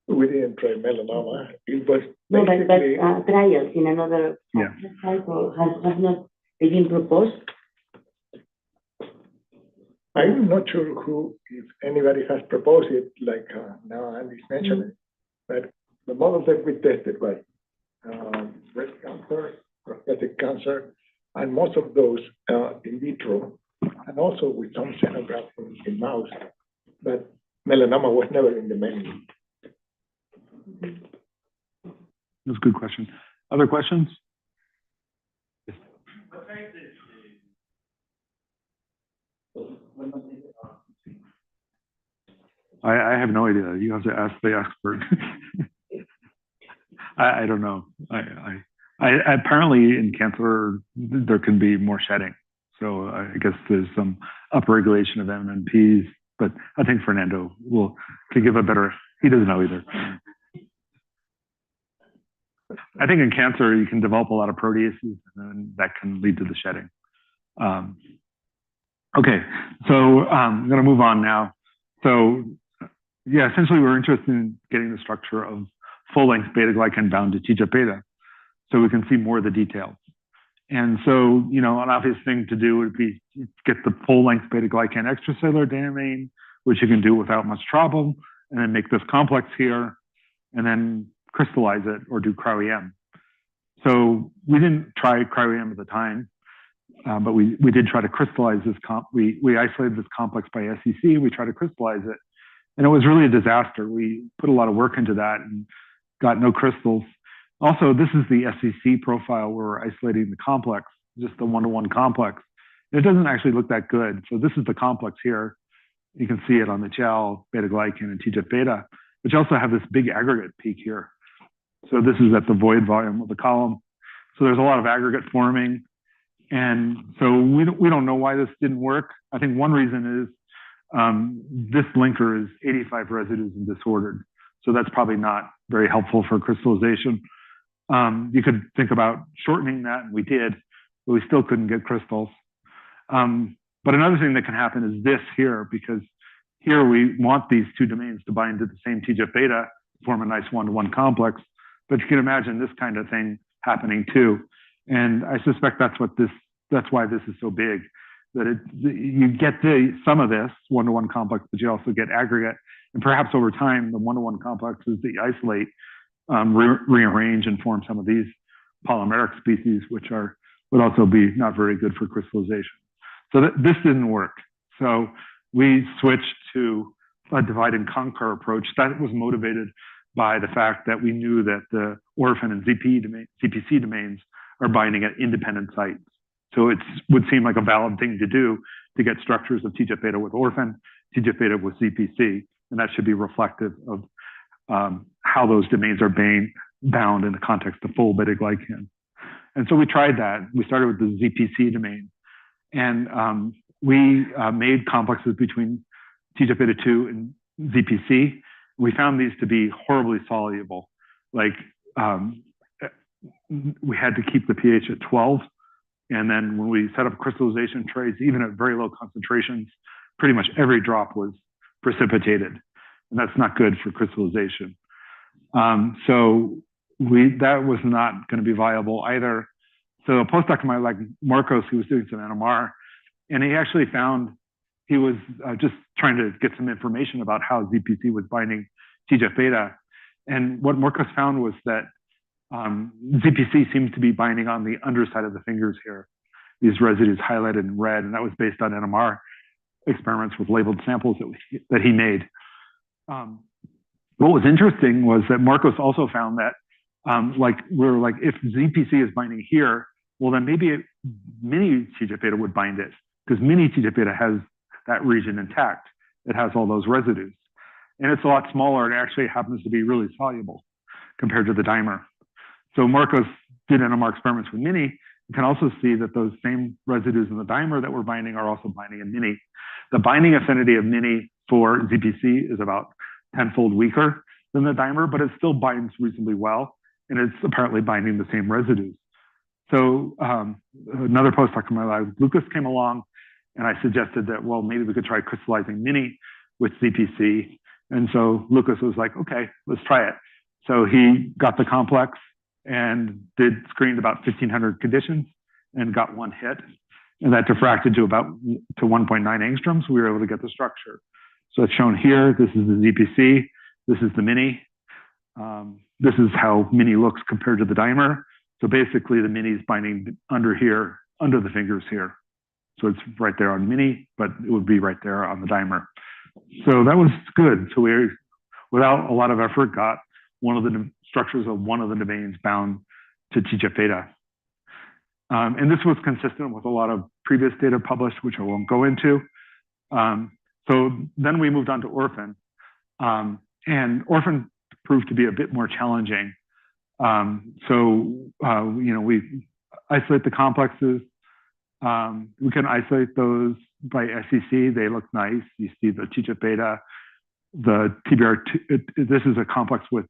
We didn't try melanoma. It was No, but basically trials in another type or has not been proposed. I'm not sure if anybody has proposed it, like now Andy's mentioning it, but the models that we tested were breast cancer, prostate cancer, and most of those in vitro, and also with some xenografts in mouse, but melanoma was never in the menu. That's a good question. Other questions? I have no idea. You have to ask the expert. I don't know. I apparently in cancer there can be more shedding, so I guess there's some upregulation of MMPs. But I think Fernando to give a better. He doesn't know either. I think in cancer you can develop a lot of proteases, and that can lead to the shedding. Okay, so I'm going to move on now. So yeah, essentially we're interested in getting the structure of full-length beta-glycan bound to TGF-beta, so we can see more of the details. And so, you know, an obvious thing to do would be get the full-length beta-glycan extracellular domain, which you can do without much trouble, and then make this complex here, and then crystallize it or do cryo-EM. So we didn't try cryo-EM at the time, but we did try to crystallize this. We isolated this complex by SEC. We tried to crystallize it, and it was really a disaster. We put a lot of work into that and got no crystals. Also, this is the SEC profile where we're isolating the complex, just the one-to-one complex. It doesn't actually look that good. So this is the complex here. You can see it on the gel, beta-glycan and TGF-beta, which also have this big aggregate peak here. So this is at the void volume of the column. So there's a lot of aggregate forming. And so we don't know why this didn't work. I think one reason is this linker is 85 residues and disordered. So that's probably not very helpful for crystallization. You could think about shortening that, and we did, but we still couldn't get crystals. But another thing that can happen is this here, because here we want these two domains to bind to the same TGF-beta, form a nice one-to-one complex. But you can imagine this kind of thing happening too. And I suspect that's why this is so big, that you get some of this one-to-one complex, but you also get aggregate. And perhaps over time, the one-to-one complexes that you isolate rearrange and form some of these polymeric species, which would also be not very good for crystallization. So this didn't work. So we switched to a divide and conquer approach. That was motivated by the fact that we knew that the orphan and ZPC domains are binding at independent sites. So it would seem like a valid thing to do to get structures of TGF-beta with orphan, TGF-beta with ZPC, and that should be reflective of how those domains are bound in the context of full betaglycan. And so we tried that. We started with the ZPC domain, and we made complexes between TGF-beta 2 and ZPC. We found these to be horribly soluble. Like we had to keep the pH at 12. And then when we set up crystallization trays, even at very low concentrations, pretty much every drop was precipitated. And that's not good for crystallization. So that was not going to be viable either. So a postdoc of mine, like Marcos, who was doing some NMR, and he actually found, he was just trying to get some information about how ZPC was binding TGF-beta. And what Marcos found was that ZPC seems to be binding on the underside of the fingers here, these residues highlighted in red, and that was based on NMR experiments with labeled samples that he made. What was interesting was that Marcos also found that if ZPC is binding here, well then maybe mini TGF-beta would bind it, because mini TGF-beta has that region intact. It has all those residues. And it's a lot smaller, and it actually happens to be really soluble compared to the dimer. So Marcos did NMR experiments with mini. You can also see that those same residues in the dimer that we're binding are also binding in mini. The binding affinity of mini for ZPC is about 10-fold weaker than the dimer, but it still binds reasonably well, and it's apparently binding the same residues. So another postdoc in my lab, Lucas, came along, and I suggested that, well, maybe we could try crystallizing mini with ZPC. And so Lucas was like, okay, let's try it. So he got the complex and screened about 1,500 conditions and got one hit. And that diffracted to 1.9 angstroms. We were able to get the structure. So it's shown here. This is the ZPC. This is the mini. This is how mini looks compared to the dimer. So basically the mini is binding under here, under the fingers here. So it's right there on mini, but it would be right there on the dimer. So that was good. So we, without a lot of effort, got one of the structures of one of the domains bound to TGF-beta. And this was consistent with a lot of previous data published, which I won't go into. So then we moved on to orphan. And orphan proved to be a bit more challenging. We isolate the complexes. We can isolate those by SEC. They look nice. You see the TGF-beta, the TBR2. This is a complex with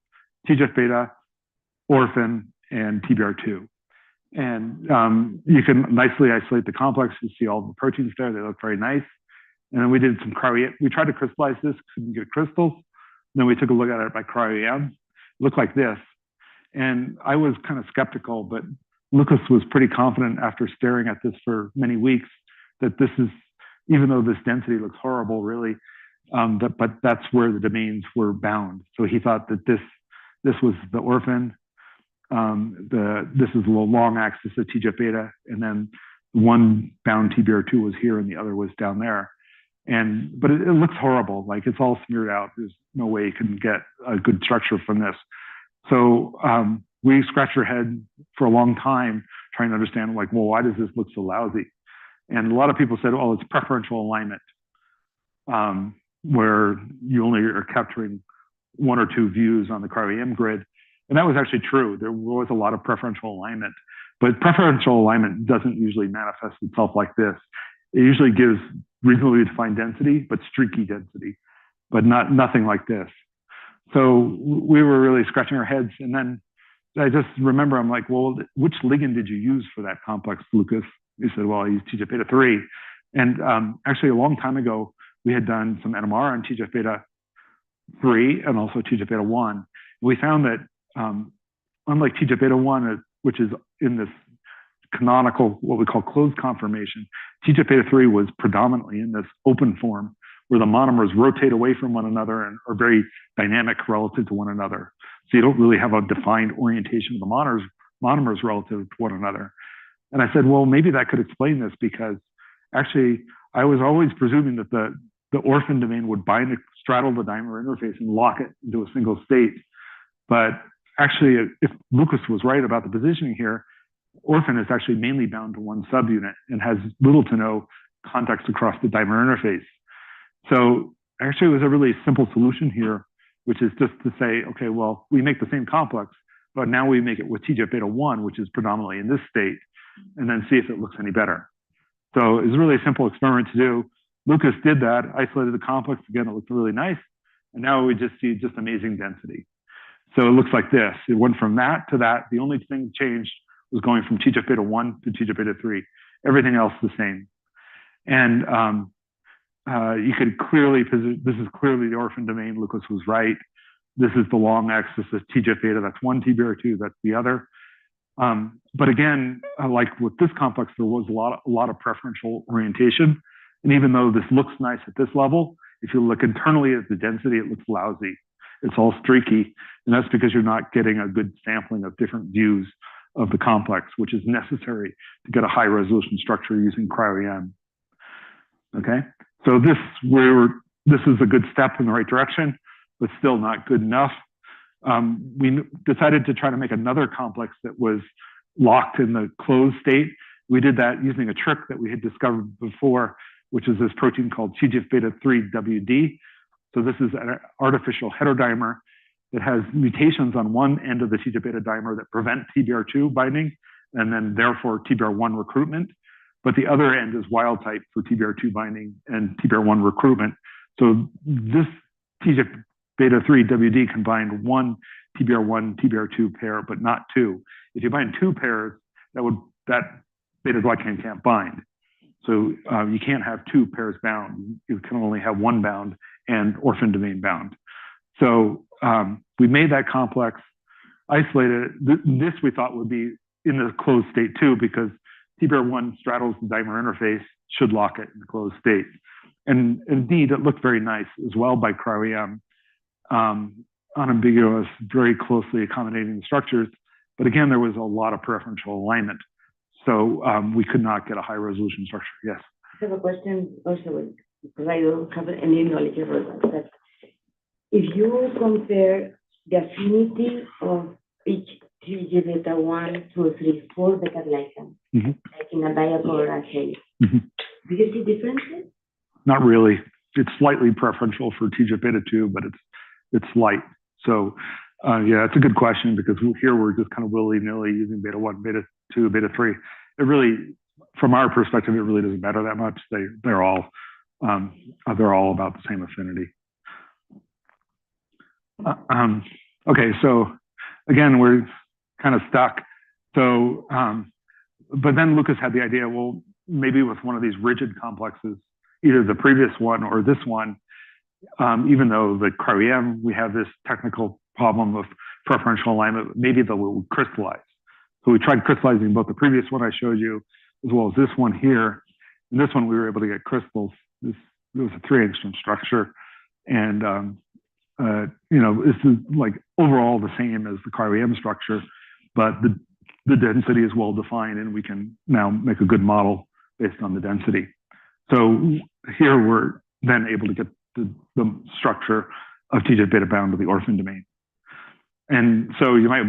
TGF-beta, orphan, and TBR2. And you can nicely isolate the complex. You see all the proteins there. They look very nice. And then we did some cryo-EM. We tried to crystallize this, couldn't get crystals. Then we took a look at it by cryo-EM. It looked like this. And I was kind of skeptical, but Lucas was pretty confident after staring at this for many weeks that this is, even though this density looks horrible, really, but that's where the domains were bound. So he thought that this was the orphan. This is the long axis of TGF-beta, and then one bound TBR2 was here and the other was down there. But it looks horrible, like it's all smeared out. There's no way you can get a good structure from this. So we scratched our head for a long time trying to understand, like, well, why does this look so lousy? And a lot of people said, oh, it's preferential alignment, where you only are capturing one or two views on the cryo-EM grid. And that was actually true. There was a lot of preferential alignment, but preferential alignment doesn't usually manifest itself like this. It usually gives reasonably defined density, but streaky density, but nothing like this. So we were really scratching our heads. And then I just remember, I'm like, well, which ligand did you use for that complex, Lucas? He said, well, I used TGF-β3. And actually, a long time ago, we had done some NMR on TGF-β3 and also TGF-β1. We found that unlike TGF-β1, which is in this canonical, what we call closed conformation, TGF-β3 was predominantly in this open form, where the monomers rotate away from one another and are very dynamic relative to one another. So you don't really have a defined orientation of the monomers relative to one another. And I said, well, maybe that could explain this, because actually I was always presuming that the orphan domain would bind, straddle the dimer interface and lock it into a single state. But actually, if Lucas was right about the positioning here, orphan is actually mainly bound to one subunit and has little to no context across the dimer interface. So actually, it was a really simple solution here, which is just to say, okay, well, we make the same complex, but now we make it with TGF-β1, which is predominantly in this state, and then see if it looks any better. So it's really a simple experiment to do. Lucas did that, isolated the complex. Again, it looked really nice. And now we just see just amazing density. So it looks like this. It went from that to that. The only thing changed was going from TGF-β1 to TGF-β3. Everything else the same. And you could clearly, this is clearly the orphan domain. Lucas was right. This is the long axis of TGF-β. That's one TBR2, that's the other. But again, like with this complex, there was a lot of preferential orientation. And even though this looks nice at this level, if you look internally at the density, it looks lousy. It's all streaky. And that's because you're not getting a good sampling of different views of the complex, which is necessary to get a high resolution structure using cryo-EM. Okay, so this is a good step in the right direction, but still not good enough. We decided to try to make another complex that was locked in the closed state. We did that using a trick that we had discovered before, which is this protein called TGF-β3-WD. So this is an artificial heterodimer that has mutations on one end of the TGF-β dimer that prevent TBR2 binding, and then therefore TBR1 recruitment. But the other end is wild type for TBR2 binding and TBR1 recruitment. So this TGF-β3-WD can bind one TBR1, TBR2 pair, but not two. If you bind two pairs, that beta-glycan can't bind. So you can't have two pairs bound. You can only have one bound and orphan domain bound. So we made that complex, isolated it. This we thought would be in the closed state too, because TBR1 straddles the dimer interface, should lock it in the closed state. And indeed, it looked very nice as well by cryo-EM, unambiguous, very closely accommodating the structures. But again, there was a lot of preferential alignment. So we could not get a high resolution structure. Yes. I have a question also, because I don't have any knowledge about that. If you compare the affinity of each TGF-β1, 2, 3, 4 betaglycan, like in a diapole and case, do you see differences? Not really. It's slightly preferential for TGF-β2, but it's light. So yeah, it's a good question, because here we're just kind of willy-nilly using beta-1, beta-2, beta-3. It really, from our perspective, it really doesn't matter that much. They're all about the same affinity. Okay, so again, we're kind of stuck. So, but then Lucas had the idea, well, maybe with one of these rigid complexes, either the previous one or this one, even though the cryo-EM, we have this technical problem of preferential alignment, maybe they will crystallize. So we tried crystallizing both the previous one I showed you, as well as this one here. And this one, we were able to get crystals. It was a 3-angstrom structure. And, you know, this is like overall the same as the cryo-EM structure, but the density is well defined, and we can now make a good model based on the density. So here we're then able to get the structure of TGF-β bound to the orphan domain. And so you might,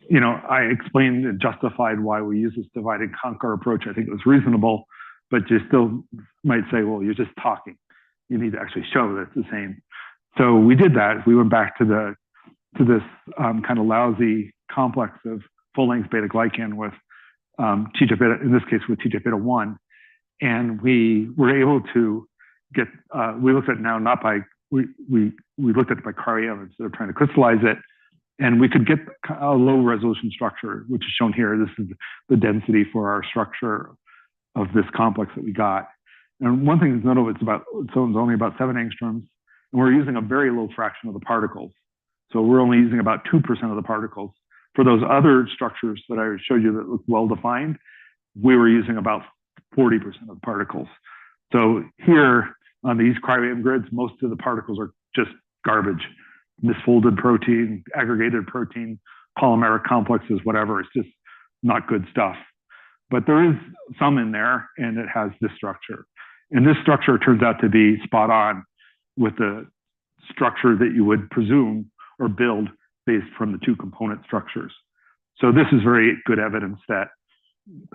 you know, I explained and justified why we use this divide and conquer approach. I think it was reasonable, but you still might say, well, you're just talking. You need to actually show that it's the same. So we did that. We went back to the this kind of lousy complex of full-length beta-glycan with TGF-beta, in this case with TGF-beta1, and we were able to get, we looked at it now not by, we looked at it by cryo instead of trying to crystallize it, and we could get a low resolution structure, which is shown here. This is the density for our structure of this complex that we got. And one thing to note, it's only about 7 angstroms, and we're using a very low fraction of the particles. So we're only using about 2% of the particles. For those other structures that I showed you that look well defined, we were using about 40% of the particles. So here on these cryo-EM grids, most of the particles are just garbage, misfolded protein, aggregated protein, polymeric complexes, whatever. It's just not good stuff. But there is some in there, and it has this structure. And this structure turns out to be spot on with the structure that you would presume or build based from the 2 component structures. So this is very good evidence that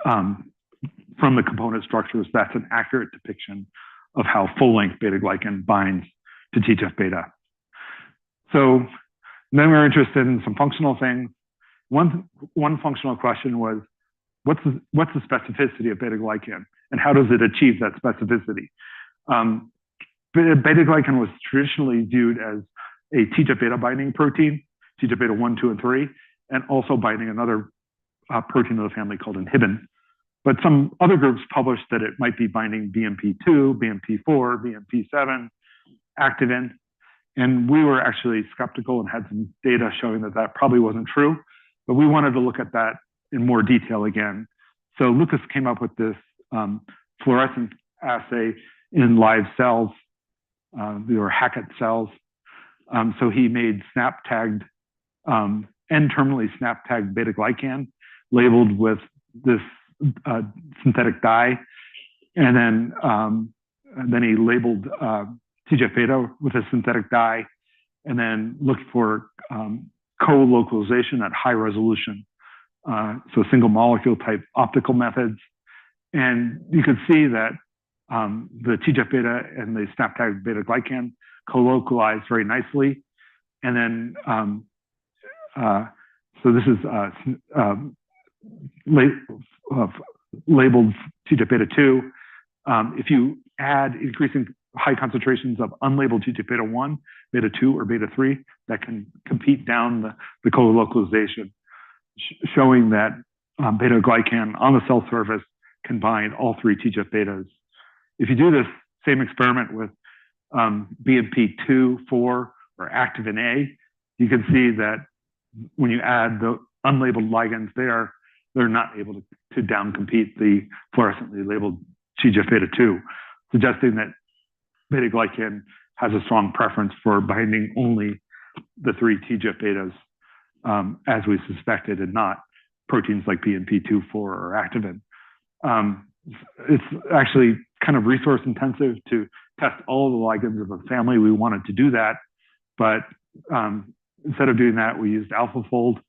from the component structures, that's an accurate depiction of how full-length beta-glycan binds to TGF-beta. So then we're interested in some functional things. One functional question was, what's the specificity of beta-glycan, and how does it achieve that specificity? Beta-glycan was traditionally viewed as a TGF-beta binding protein, TGF-beta 1, 2, and 3, and also binding another protein of the family called inhibin. But some other groups published that it might be binding BMP2, BMP4, BMP7, activin. And we were actually skeptical and had some data showing that that probably wasn't true. But we wanted to look at that in more detail again. So Lucas came up with this fluorescence assay in live cells. They were Hackett cells. So he made snap-tagged, N-terminally snap-tagged beta-glycan labeled with this synthetic dye. And then he labeled TGF-beta with a synthetic dye, and then looked for co-localization at high resolution. So single molecule type optical methods. And you could see that the TGF-beta and the snap-tagged beta-glycan co-localized very nicely. And then, so this is labeled TGF-beta2. If you add increasing high concentrations of unlabeled TGF-beta1, beta2, or beta3, that can compete down the co-localization, showing that beta-glycan on the cell surface can bind all 3 TGF-betas. If you do this same experiment with BMP2, 4, or activin A, you can see that when you add the unlabeled ligands there, they're not able to down-compete the fluorescently labeled TGF-beta2, suggesting that beta-glycan has a strong preference for binding only the 3 TGF-betas, as we suspected, and not proteins like BMP2, 4, or activin. It's actually kind of resource intensive to test all the ligands of a family. We wanted to do that, but instead of doing that, we used AlphaFold.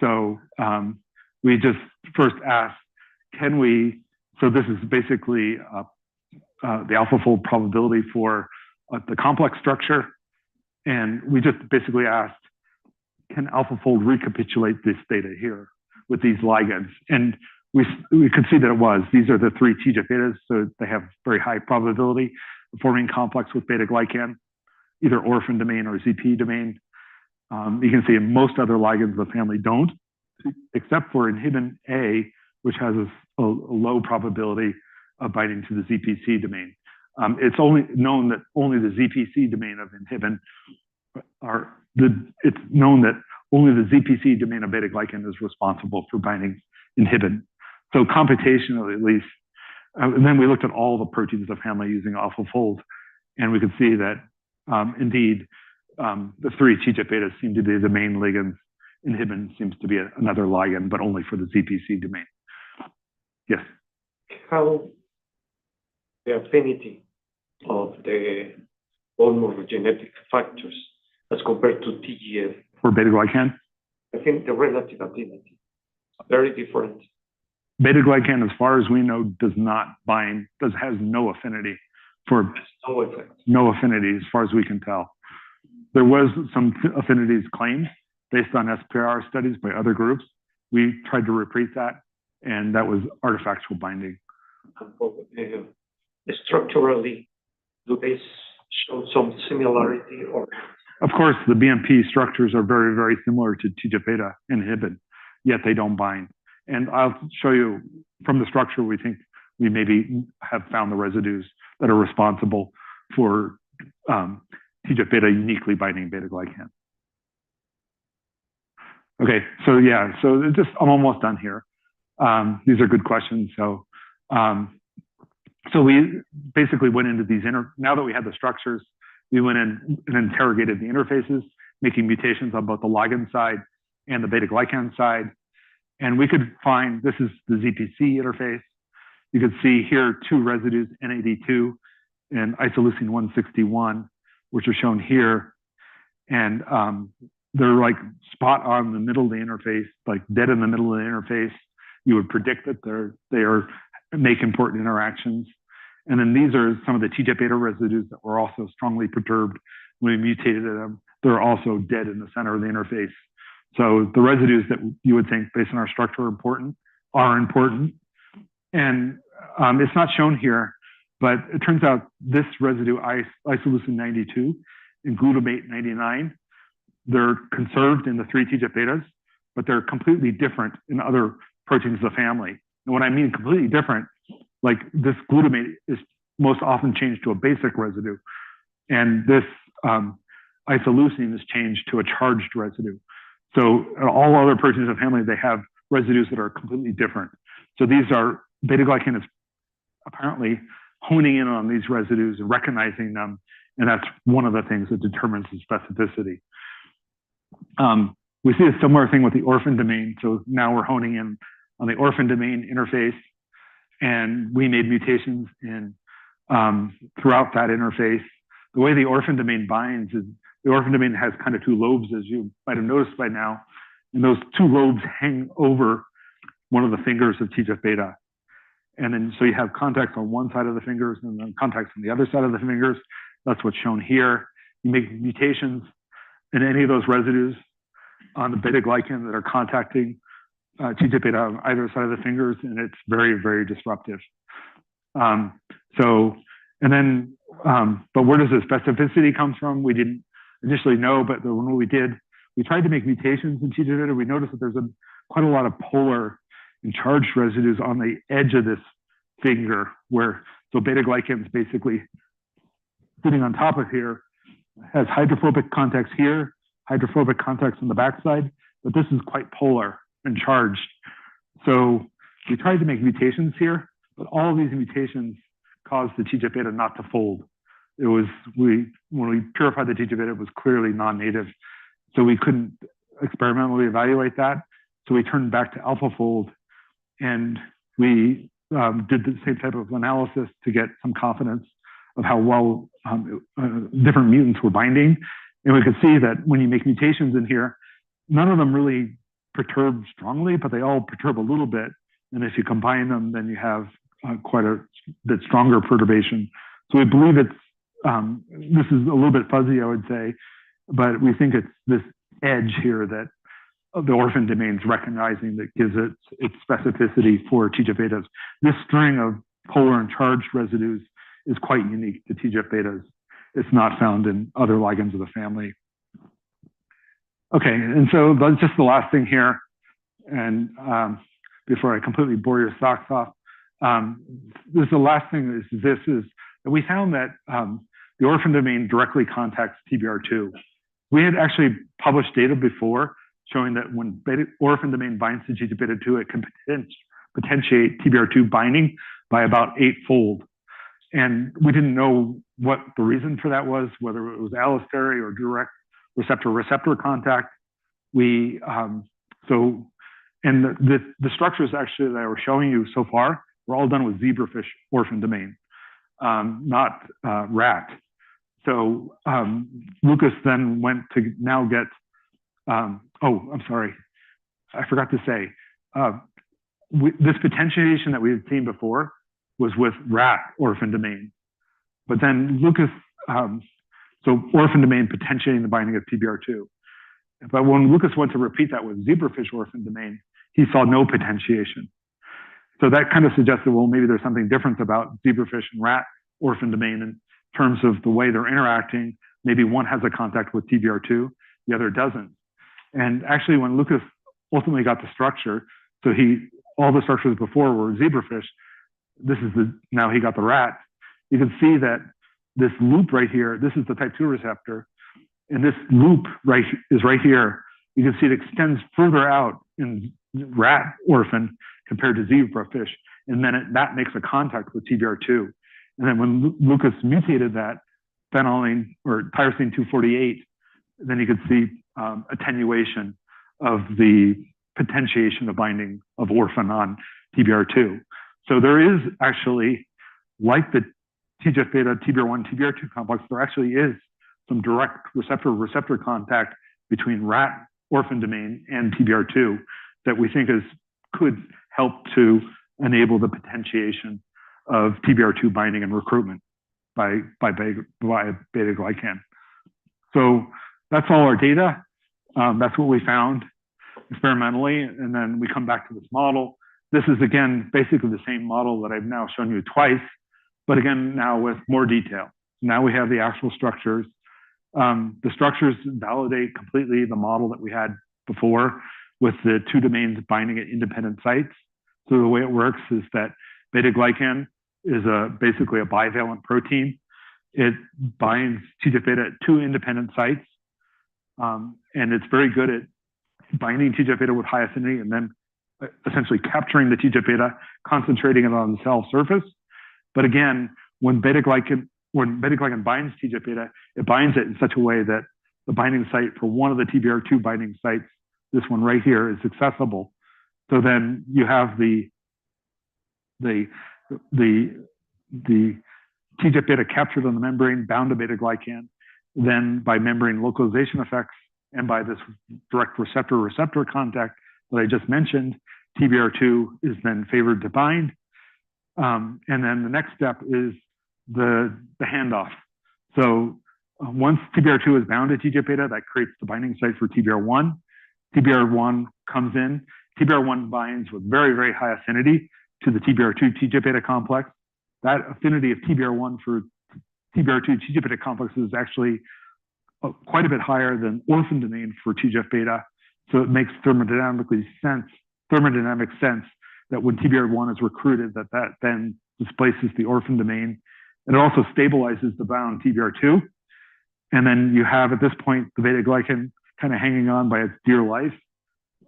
So we just first asked, can we, so this is basically the AlphaFold probability for the complex structure. And we just basically asked, can AlphaFold recapitulate this data here with these ligands? And we could see that it was. These are the 3 TGF-betas, so they have very high probability of forming complex with beta-glycan, either orphan domain or ZP domain. You can see in most other ligands, the family don't, except for inhibin A, which has a low probability of binding to the ZPC domain. It's only known that only the ZPC domain of inhibin it's known that only the ZPC domain of beta-glycan is responsible for binding inhibin. So computationally, at least, and then we looked at all the proteins of the family using AlphaFold, and we could see that indeed the 3 TGF-betas seem to be the main ligands. Inhibin seems to be another ligand, but only for the ZPC domain. Yes. How the affinity of the bone morphogenetic factors as compared to TGF? For beta-glycan? I think the relative affinity is very different. Beta-glycan, as far as we know, does not bind, has no affinity for, No effect. no affinity as far as we can tell. there was some affinities claimed based on SPR studies by other groups. We tried to repeat that, and that was artifactual binding. Structurally, do they show some similarity or? Of course, the BMP structures are very, very similar to TGF-β inhibin, yet they don't bind. And I'll show you from the structure, we think we maybe have found the residues that are responsible for TGF-β uniquely binding beta-glycan. Okay, so yeah, so I'm almost done here. These are good questions. So we basically went into these now that we had the structures, we went in and interrogated the interfaces, making mutations on both the ligand side and the beta-glycan side. And we could find, this is the ZPC interface. You could see here 2 residues, NAD2 and isoleucine 161, which are shown here. And they're like spot on the middle of the interface, like dead in the middle of the interface. You would predict that they make important interactions. And then these are some of the TGF-β residues that were also strongly perturbed when we mutated them. They're also dead in the center of the interface. So the residues that you would think, based on our structure, are important. And it's not shown here, but it turns out this residue, isoleucine 92 and glutamate 99, they're conserved in the 3 TGF-βs, but they're completely different in other proteins of the family. And when I mean completely different, like this glutamate is most often changed to a basic residue, and this isoleucine is changed to a charged residue. So all other proteins of the family, they have residues that are completely different. So these are, beta-glycan is apparently honing in on these residues and recognizing them, and that's one of the things that determines the specificity. We see a similar thing with the orphan domain. So now we're honing in on the orphan domain interface, and we made mutations in throughout that interface. The way the orphan domain binds is the orphan domain has kind of 2 lobes, as you might have noticed by now, and those 2 lobes hang over one of the fingers of TGF-β. And then so you have contacts on one side of the fingers and then contacts on the other side of the fingers. That's what's shown here. You make mutations in any of those residues on the beta-glycan that are contacting TGF-β on either side of the fingers, and it's very, very disruptive. But where does the specificity come from? We didn't initially know, but when we did, we tried to make mutations in TGF-β. We noticed that there's quite a lot of polar and charged residues on the edge of this finger, so beta-glycan is basically sitting on top of here, has hydrophobic contacts here, hydrophobic contacts on the backside, but this is quite polar and charged. So we tried to make mutations here, but all of these mutations caused the TGF-β not to fold. When we purified the TGF-β, it was clearly non-native, so we couldn't experimentally evaluate that. So we turned back to AlphaFold, and we did the same type of analysis to get some confidence of how well different mutants were binding. And we could see that when you make mutations in here, none of them really perturb strongly, but they all perturb a little bit. And if you combine them, then you have quite a bit stronger perturbation. So we believe this is a little bit fuzzy, I would say, but we think it's this edge here that the orphan domain's recognizing that gives it its specificity for TGF-βs. This string of polar and charged residues is quite unique to TGF-βs. It's not found in other ligands of the family. Okay, and so that's just the last thing here. And before I completely bore your socks off, this is the last thing is that we found that the orphan domain directly contacts TBR2. We had actually published data before showing that when orphan domain binds to TGF-β2, it can potentiate TBR2 binding by about 8-fold. And we didn't know what the reason for that was, whether it was allosteric or direct receptor-receptor contact. The structures actually that I was showing you so far were all done with zebrafish orphan domain, not rat. So Lucas then went to now get, I'm sorry, I forgot to say, this potentiation that we had seen before was with rat orphan domain. But then Lucas So orphan domain potentiating the binding of TBR2. But when Lucas went to repeat that with zebrafish orphan domain, he saw no potentiation. So that kind of suggested, well, maybe there's something different about zebrafish and rat orphan domain in terms of the way they're interacting. Maybe one has a contact with TBR2, the other doesn't. And actually, when Lucas ultimately got the structure, so all the structures before were zebrafish, now he got the rat. You can see that this loop right here, this is the type 2 receptor, and this loop is right here. You can see it extends further out in rat orphan compared to zebrafish, and then that makes a contact with TBR2. And then when Lucas mutated that phenylalanine or tyrosine 248, then you could see attenuation of the potentiation of binding of orphan on TBR2. So there is actually, like the TGF-beta, TBR1, TBR2 complex, there actually is some direct receptor contact between rat orphan domain and TBR2 that we think could help to enable the potentiation of TBR2 binding and recruitment by beta-glycan. So that's all our data. That's what we found experimentally. And then we come back to this model. This is, again, basically the same model that I've now shown you twice, but again, now with more detail. Now we have the actual structures. The structures validate completely the model that we had before with the two domains binding at independent sites. So the way it works is that beta-glycan is basically a bivalent protein. It binds TGF-beta at two independent sites, and it's very good at binding TGF-beta with high affinity and then essentially capturing the TGF-beta, concentrating it on the cell surface. But again, when beta-glycan binds TGF-beta, it binds it in such a way that the binding site for one of the TBR2 binding sites, this one right here, is accessible. So then you have the TGF-beta captured on the membrane, bound to beta-glycan. Then by membrane localization effects and by this direct receptor contact that I just mentioned, TBR2 is then favored to bind. And then the next step is the handoff. So once TBR2 is bound to TGF-beta, that creates the binding site for TBR1. TBR1 comes in. TBR1 binds with very, very high affinity to the TBR2 TGF-beta complex. That affinity of TBR1 for TBR2 TGF-beta complex is actually quite a bit higher than orphan domain for TGF-beta. So it makes thermodynamic sense that when TBR1 is recruited, that then displaces the orphan domain. And it also stabilizes the bound TBR2. And then you have, at this point, the beta-glycan kind of hanging on by its dear life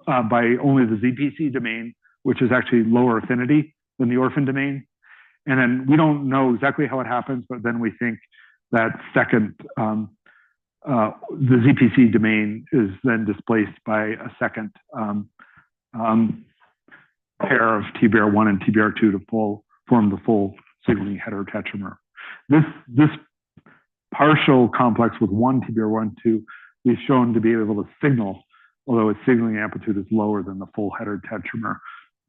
by only the ZPC domain, which is actually lower affinity than the orphan domain. And then we don't know exactly how it happens, but then we think that second, the ZPC domain is then displaced by a second pair of TBR1 and TBR2 to form the full signaling heterotetramer. This partial complex with one TBR1-2 we've shown to be able to signal, although its signaling amplitude is lower than the full heterotetramer.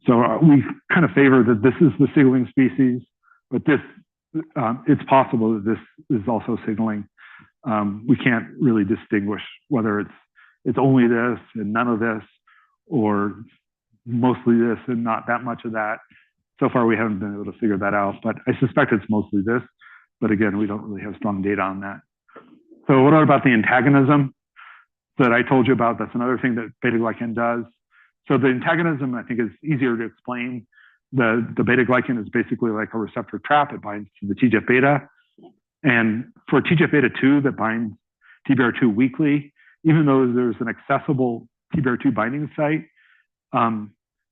So we kind of favor that this is the signaling species, but it's possible that this is also signaling. We can't really distinguish whether it's only this and none of this, or mostly this and not that much of that. So far, we haven't been able to figure that out, but I suspect it's mostly this. But again, we don't really have strong data on that. So what about the antagonism that I told you about? That's another thing that beta-glycan does. So the antagonism, I think, is easier to explain. The beta-glycan is basically like a receptor trap. It binds to the TGF-beta. And for TGF-beta2 that binds TBR2 weakly, even though there's an accessible TBR2 binding site,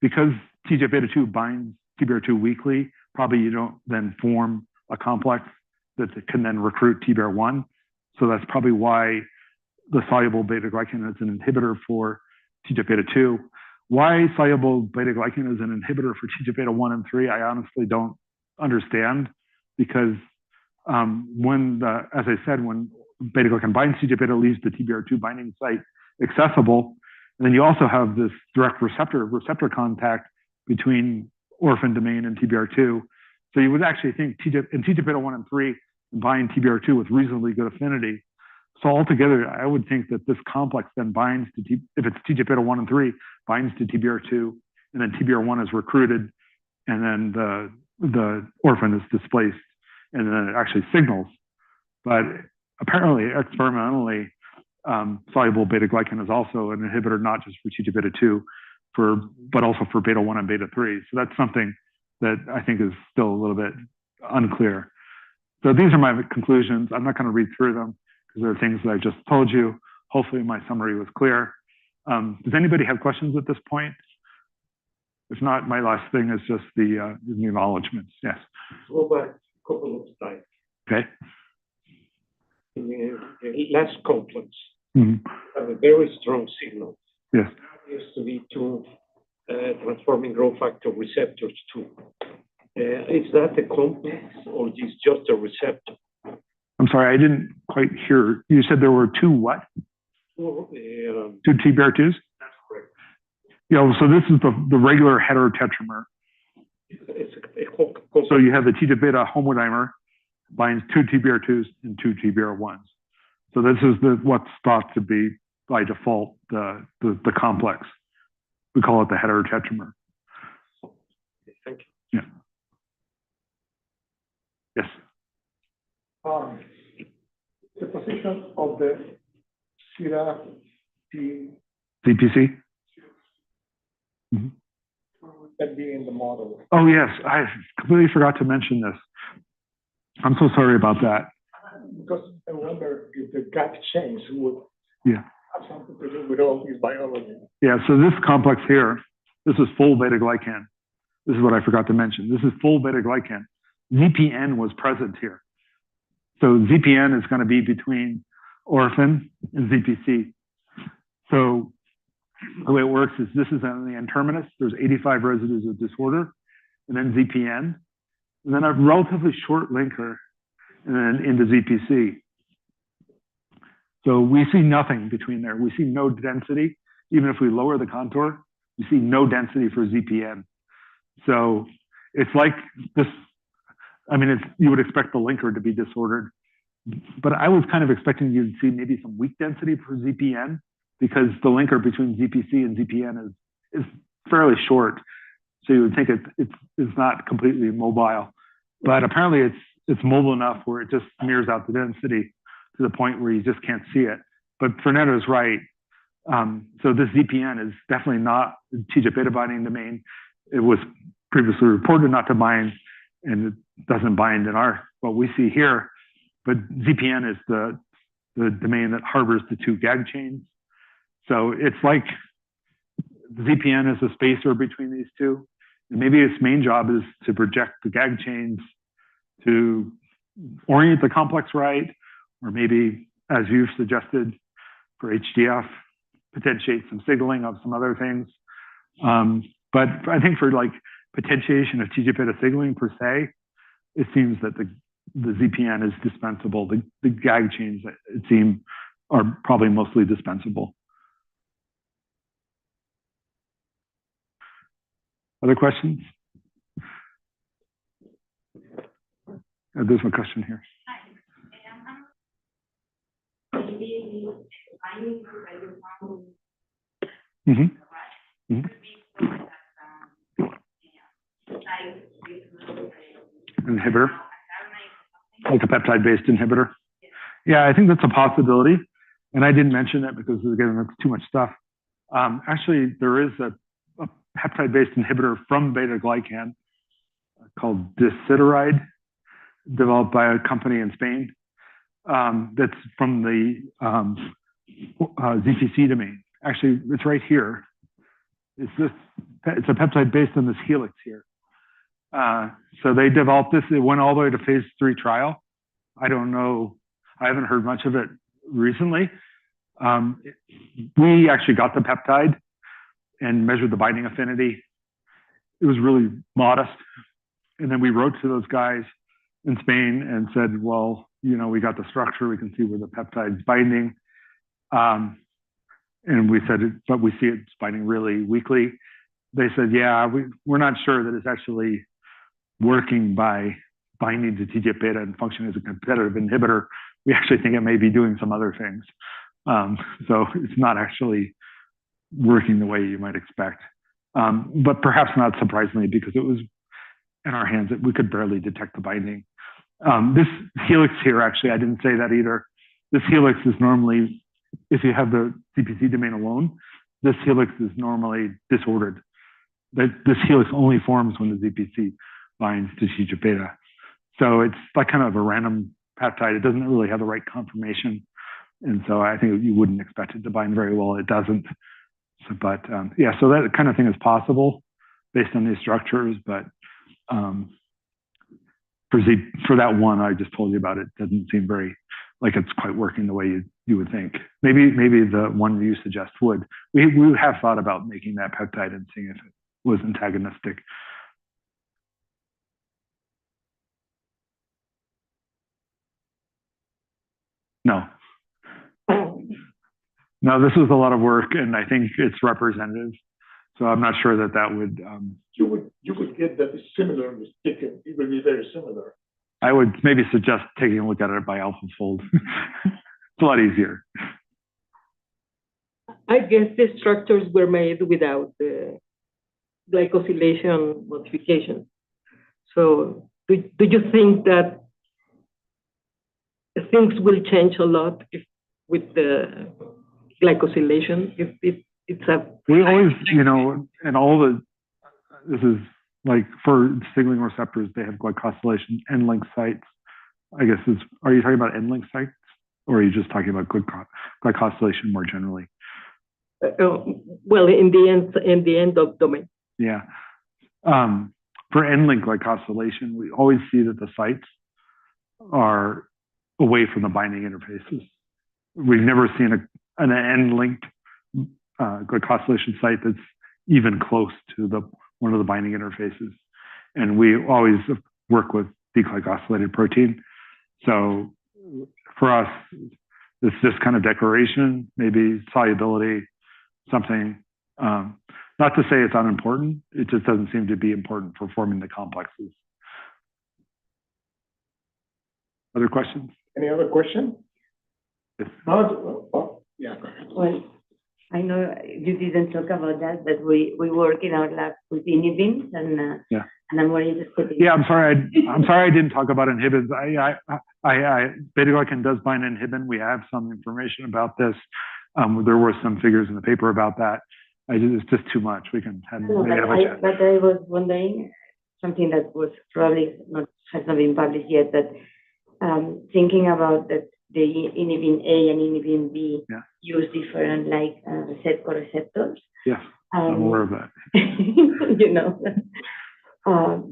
because TGF-beta2 binds TBR2 weakly, probably you don't then form a complex that can then recruit TBR1. So that's probably why the soluble beta-glycan is an inhibitor for TGF-beta2. Why soluble beta-glycan is an inhibitor for TGF-beta1 and 3, I honestly don't understand, because as I said, when beta-glycan binds TGF-beta, leaves the TBR2 binding site accessible. And then you also have this direct receptor contact between orphan domain and TBR2. So you would actually think TGF-beta1 and 3 bind TBR2 with reasonably good affinity. So altogether, I would think that this complex then binds to, if it's TGF-beta 1 and 3, binds to TBR2, and then TBR1 is recruited, and then the orphan is displaced, and then it actually signals. But apparently, experimentally, soluble beta-glycan is also an inhibitor, not just for TGF-beta 2, but also for beta 1 and beta 3. So that's something that I think is still a little bit unclear. So these are my conclusions. I'm not going to read through them because there are things that I just told you. Hopefully my summary was clear. Does anybody have questions at this point? If not, my last thing is just the acknowledgements. Yes. Go back a couple of slides. Okay. In the last complex, Mhm. have a very strong signal. Yes. It used to be two transforming growth factor receptors too. Is that a complex or is just a receptor? I'm sorry, I didn't quite hear. You said there were two what? Or, Two TBR2s? that's correct. Yeah, so this is the regular heterotetramer. It's So you have the TGF-beta homodimer binds two TBR2s and two TBR1s. So this is what's thought to be by default the complex. We call it the heterotetramer. Thank you. Yeah. Yes. The position of the CPC? that be in the model. Oh, yes. I completely forgot to mention this. I'm so sorry about that. Because I wonder if the gap change would Yeah. have something to do with all these biology. Yeah, so this complex here, this is full beta-glycan. This is what I forgot to mention. This is full beta-glycan. ZPN was present here. So ZPN is going to be between orphan and ZPC. So the way it works is this is on the N-terminus. There's 85 residues of disorder, and then ZPN, and then a relatively short linker, and then into ZPC. So we see nothing between there. We see no density. Even if we lower the contour, we see no density for ZPN. So it's like this, I mean, you would expect the linker to be disordered, but I was kind of expecting you to see maybe some weak density for ZPN because the linker between ZPC and ZPN is fairly short. So you would think it's not completely mobile, but apparently it's mobile enough where it just smears out the density to the point where you just can't see it. But Fernando's right. So this ZPN is definitely not TGF-beta binding domain. It was previously reported not to bind, and it doesn't bind in what we see here. But ZPN is the domain that harbors the two GAG chains. So it's like ZPN is a spacer between these two. And maybe its main job is to project the GAG chains to orient the complex right, or maybe, as you've suggested, for HDF, potentiate some signaling of some other things. But I think for like potentiation of TGF-beta signaling per se, it seems that the ZPN is dispensable. The GAG chains, it seems, are probably mostly dispensable. Other questions? There's a question here. Mm-hmm. Mm-hmm. Inhibitor, like a peptide-based inhibitor. Yeah, I think that's a possibility. And I didn't mention that because, again, that's too much stuff. Actually, there is a peptide-based inhibitor from beta-glycan called desideride, developed by a company in Spain. That's from the ZPC domain. Actually, it's right here. It's a peptide based on this helix here. So they developed this. It went all the way to phase 3 trial. I don't know. I haven't heard much of it recently. We actually got the peptide and measured the binding affinity. It was really modest. And then we wrote to those guys in Spain and said, well, you know, we got the structure. We can see where the peptide's binding. And we said, but we see it's binding really weakly. They said, yeah, we're not sure that it's actually working by binding to TGF-beta and functioning as a competitive inhibitor. we actually think it may be doing some other things. So it's not actually working the way you might expect. But perhaps not surprisingly, because it was in our hands that we could barely detect the binding. This helix here, actually, I didn't say that either. This helix is normally, if you have the ZPC domain alone, this helix is normally disordered. This helix only forms when the ZPC binds to TGF-β. So it's like kind of a random peptide. It doesn't really have the right conformation. And so I think you wouldn't expect it to bind very well. It doesn't. So, but yeah, so that kind of thing is possible based on these structures. But for that one I just told you about, it doesn't seem very like it's quite working the way you would think. Maybe the one you suggest would. We have thought about making that peptide and seeing if it was antagonistic. No. No, this was a lot of work, and I think it's representative. So I'm not sure that would. You would get that is similar with chicken. It will be very similar. I would maybe suggest taking a look at it by AlphaFold. It's a lot easier. I guess the structures were made without the glycosylation modification. So do you think that things will change a lot with the glycosylation? We always, and all this is like for signaling receptors, they have glycosylation end-link sites. I guess are you talking about end-link sites, or are you just talking about glycosylation more generally? Well, in the end of domain. Yeah. For end-link glycosylation, we always see that the sites are away from the binding interfaces. We've never seen an end-linked glycosylation site that's even close to one of the binding interfaces. And we always work with deglycosylated protein. So for us, it's this kind of declaration, maybe solubility, something. Not to say it's unimportant, it just doesn't seem to be important for forming the complexes. Other questions? Any other question? Yes. Yeah, go ahead. Well, I know you didn't talk about that, but we work in our lab with inhibins, and I'm more interested in. Yeah, I'm sorry I didn't talk about inhibins. Betaglycan does bind inhibin. We have some information about this. There were some figures in the paper about that. It's just too much. We can have No, but I was wondering something that was probably has not been published yet, but thinking about that the inhibin A and inhibin B use different co-receptors. Yes, I'm aware of that.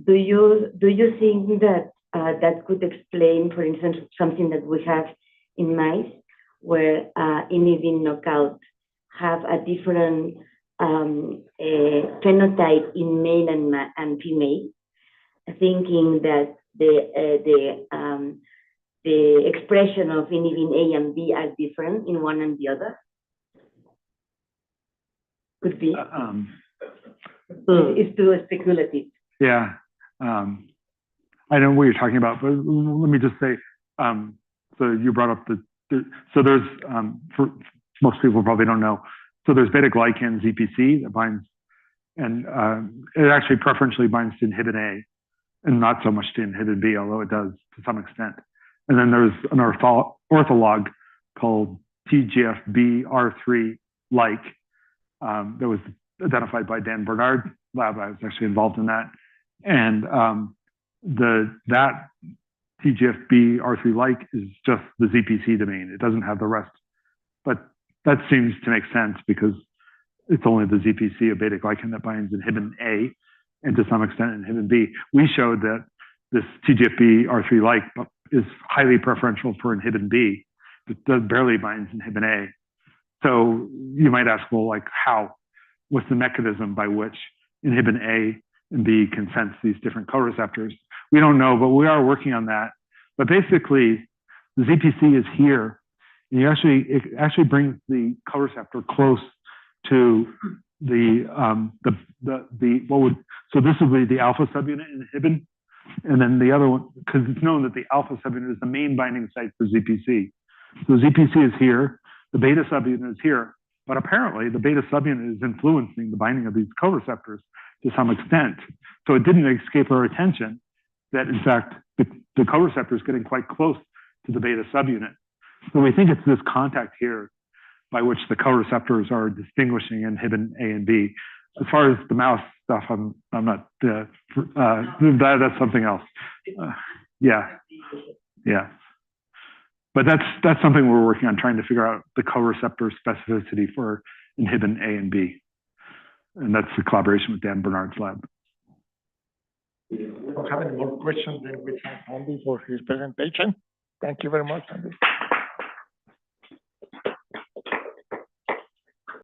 Do you think that that could explain, for instance, something that we have in mice where inhibin knockout have a different phenotype in male and female, thinking that the expression of inhibin A and B are different in one and the other? Could be. It's too speculative. Yeah. I know what you're talking about, but let me just say, so you brought up so there's, for most people probably don't know, so there's betaglycan ZPC that binds, and it actually preferentially binds to inhibin A and not so much to inhibin B, although it does to some extent. And then there's an ortholog called TGF-β like that was identified by Dan Bernard lab. I was actually involved in that. And that TGF-β like is just the ZPC domain. It doesn't have the rest. But that seems to make sense because it's only the ZPC of betaglycan that binds inhibin A and to some extent inhibin B. We showed that this TGF-β like is highly preferential for inhibin B. It barely binds inhibin A. So you might ask, well, like how? What's the mechanism by which inhibin A and B can sense these different co-receptors? We don't know, but we are working on that. But basically, the ZPC is here, and it actually brings the co-receptor close to so this would be the alpha subunit inhibin. And then the other one, because it's known that the alpha subunit is the main binding site for ZPC. So ZPC is here, the beta subunit is here, but apparently the beta subunit is influencing the binding of these co-receptors to some extent. So it didn't escape our attention that in fact, the co-receptor is getting quite close to the beta subunit. So we think it's this contact here by which the co-receptors are distinguishing inhibin A and B. As far as the mouse stuff, I'm not, that's something else. Yeah. But that's something we're working on, trying to figure out the co-receptor specificity for inhibin A and B. And that's the collaboration with Dan Bernard's lab. We don't have any more questions, then we thank Andy for his presentation. Thank you very much, Andy.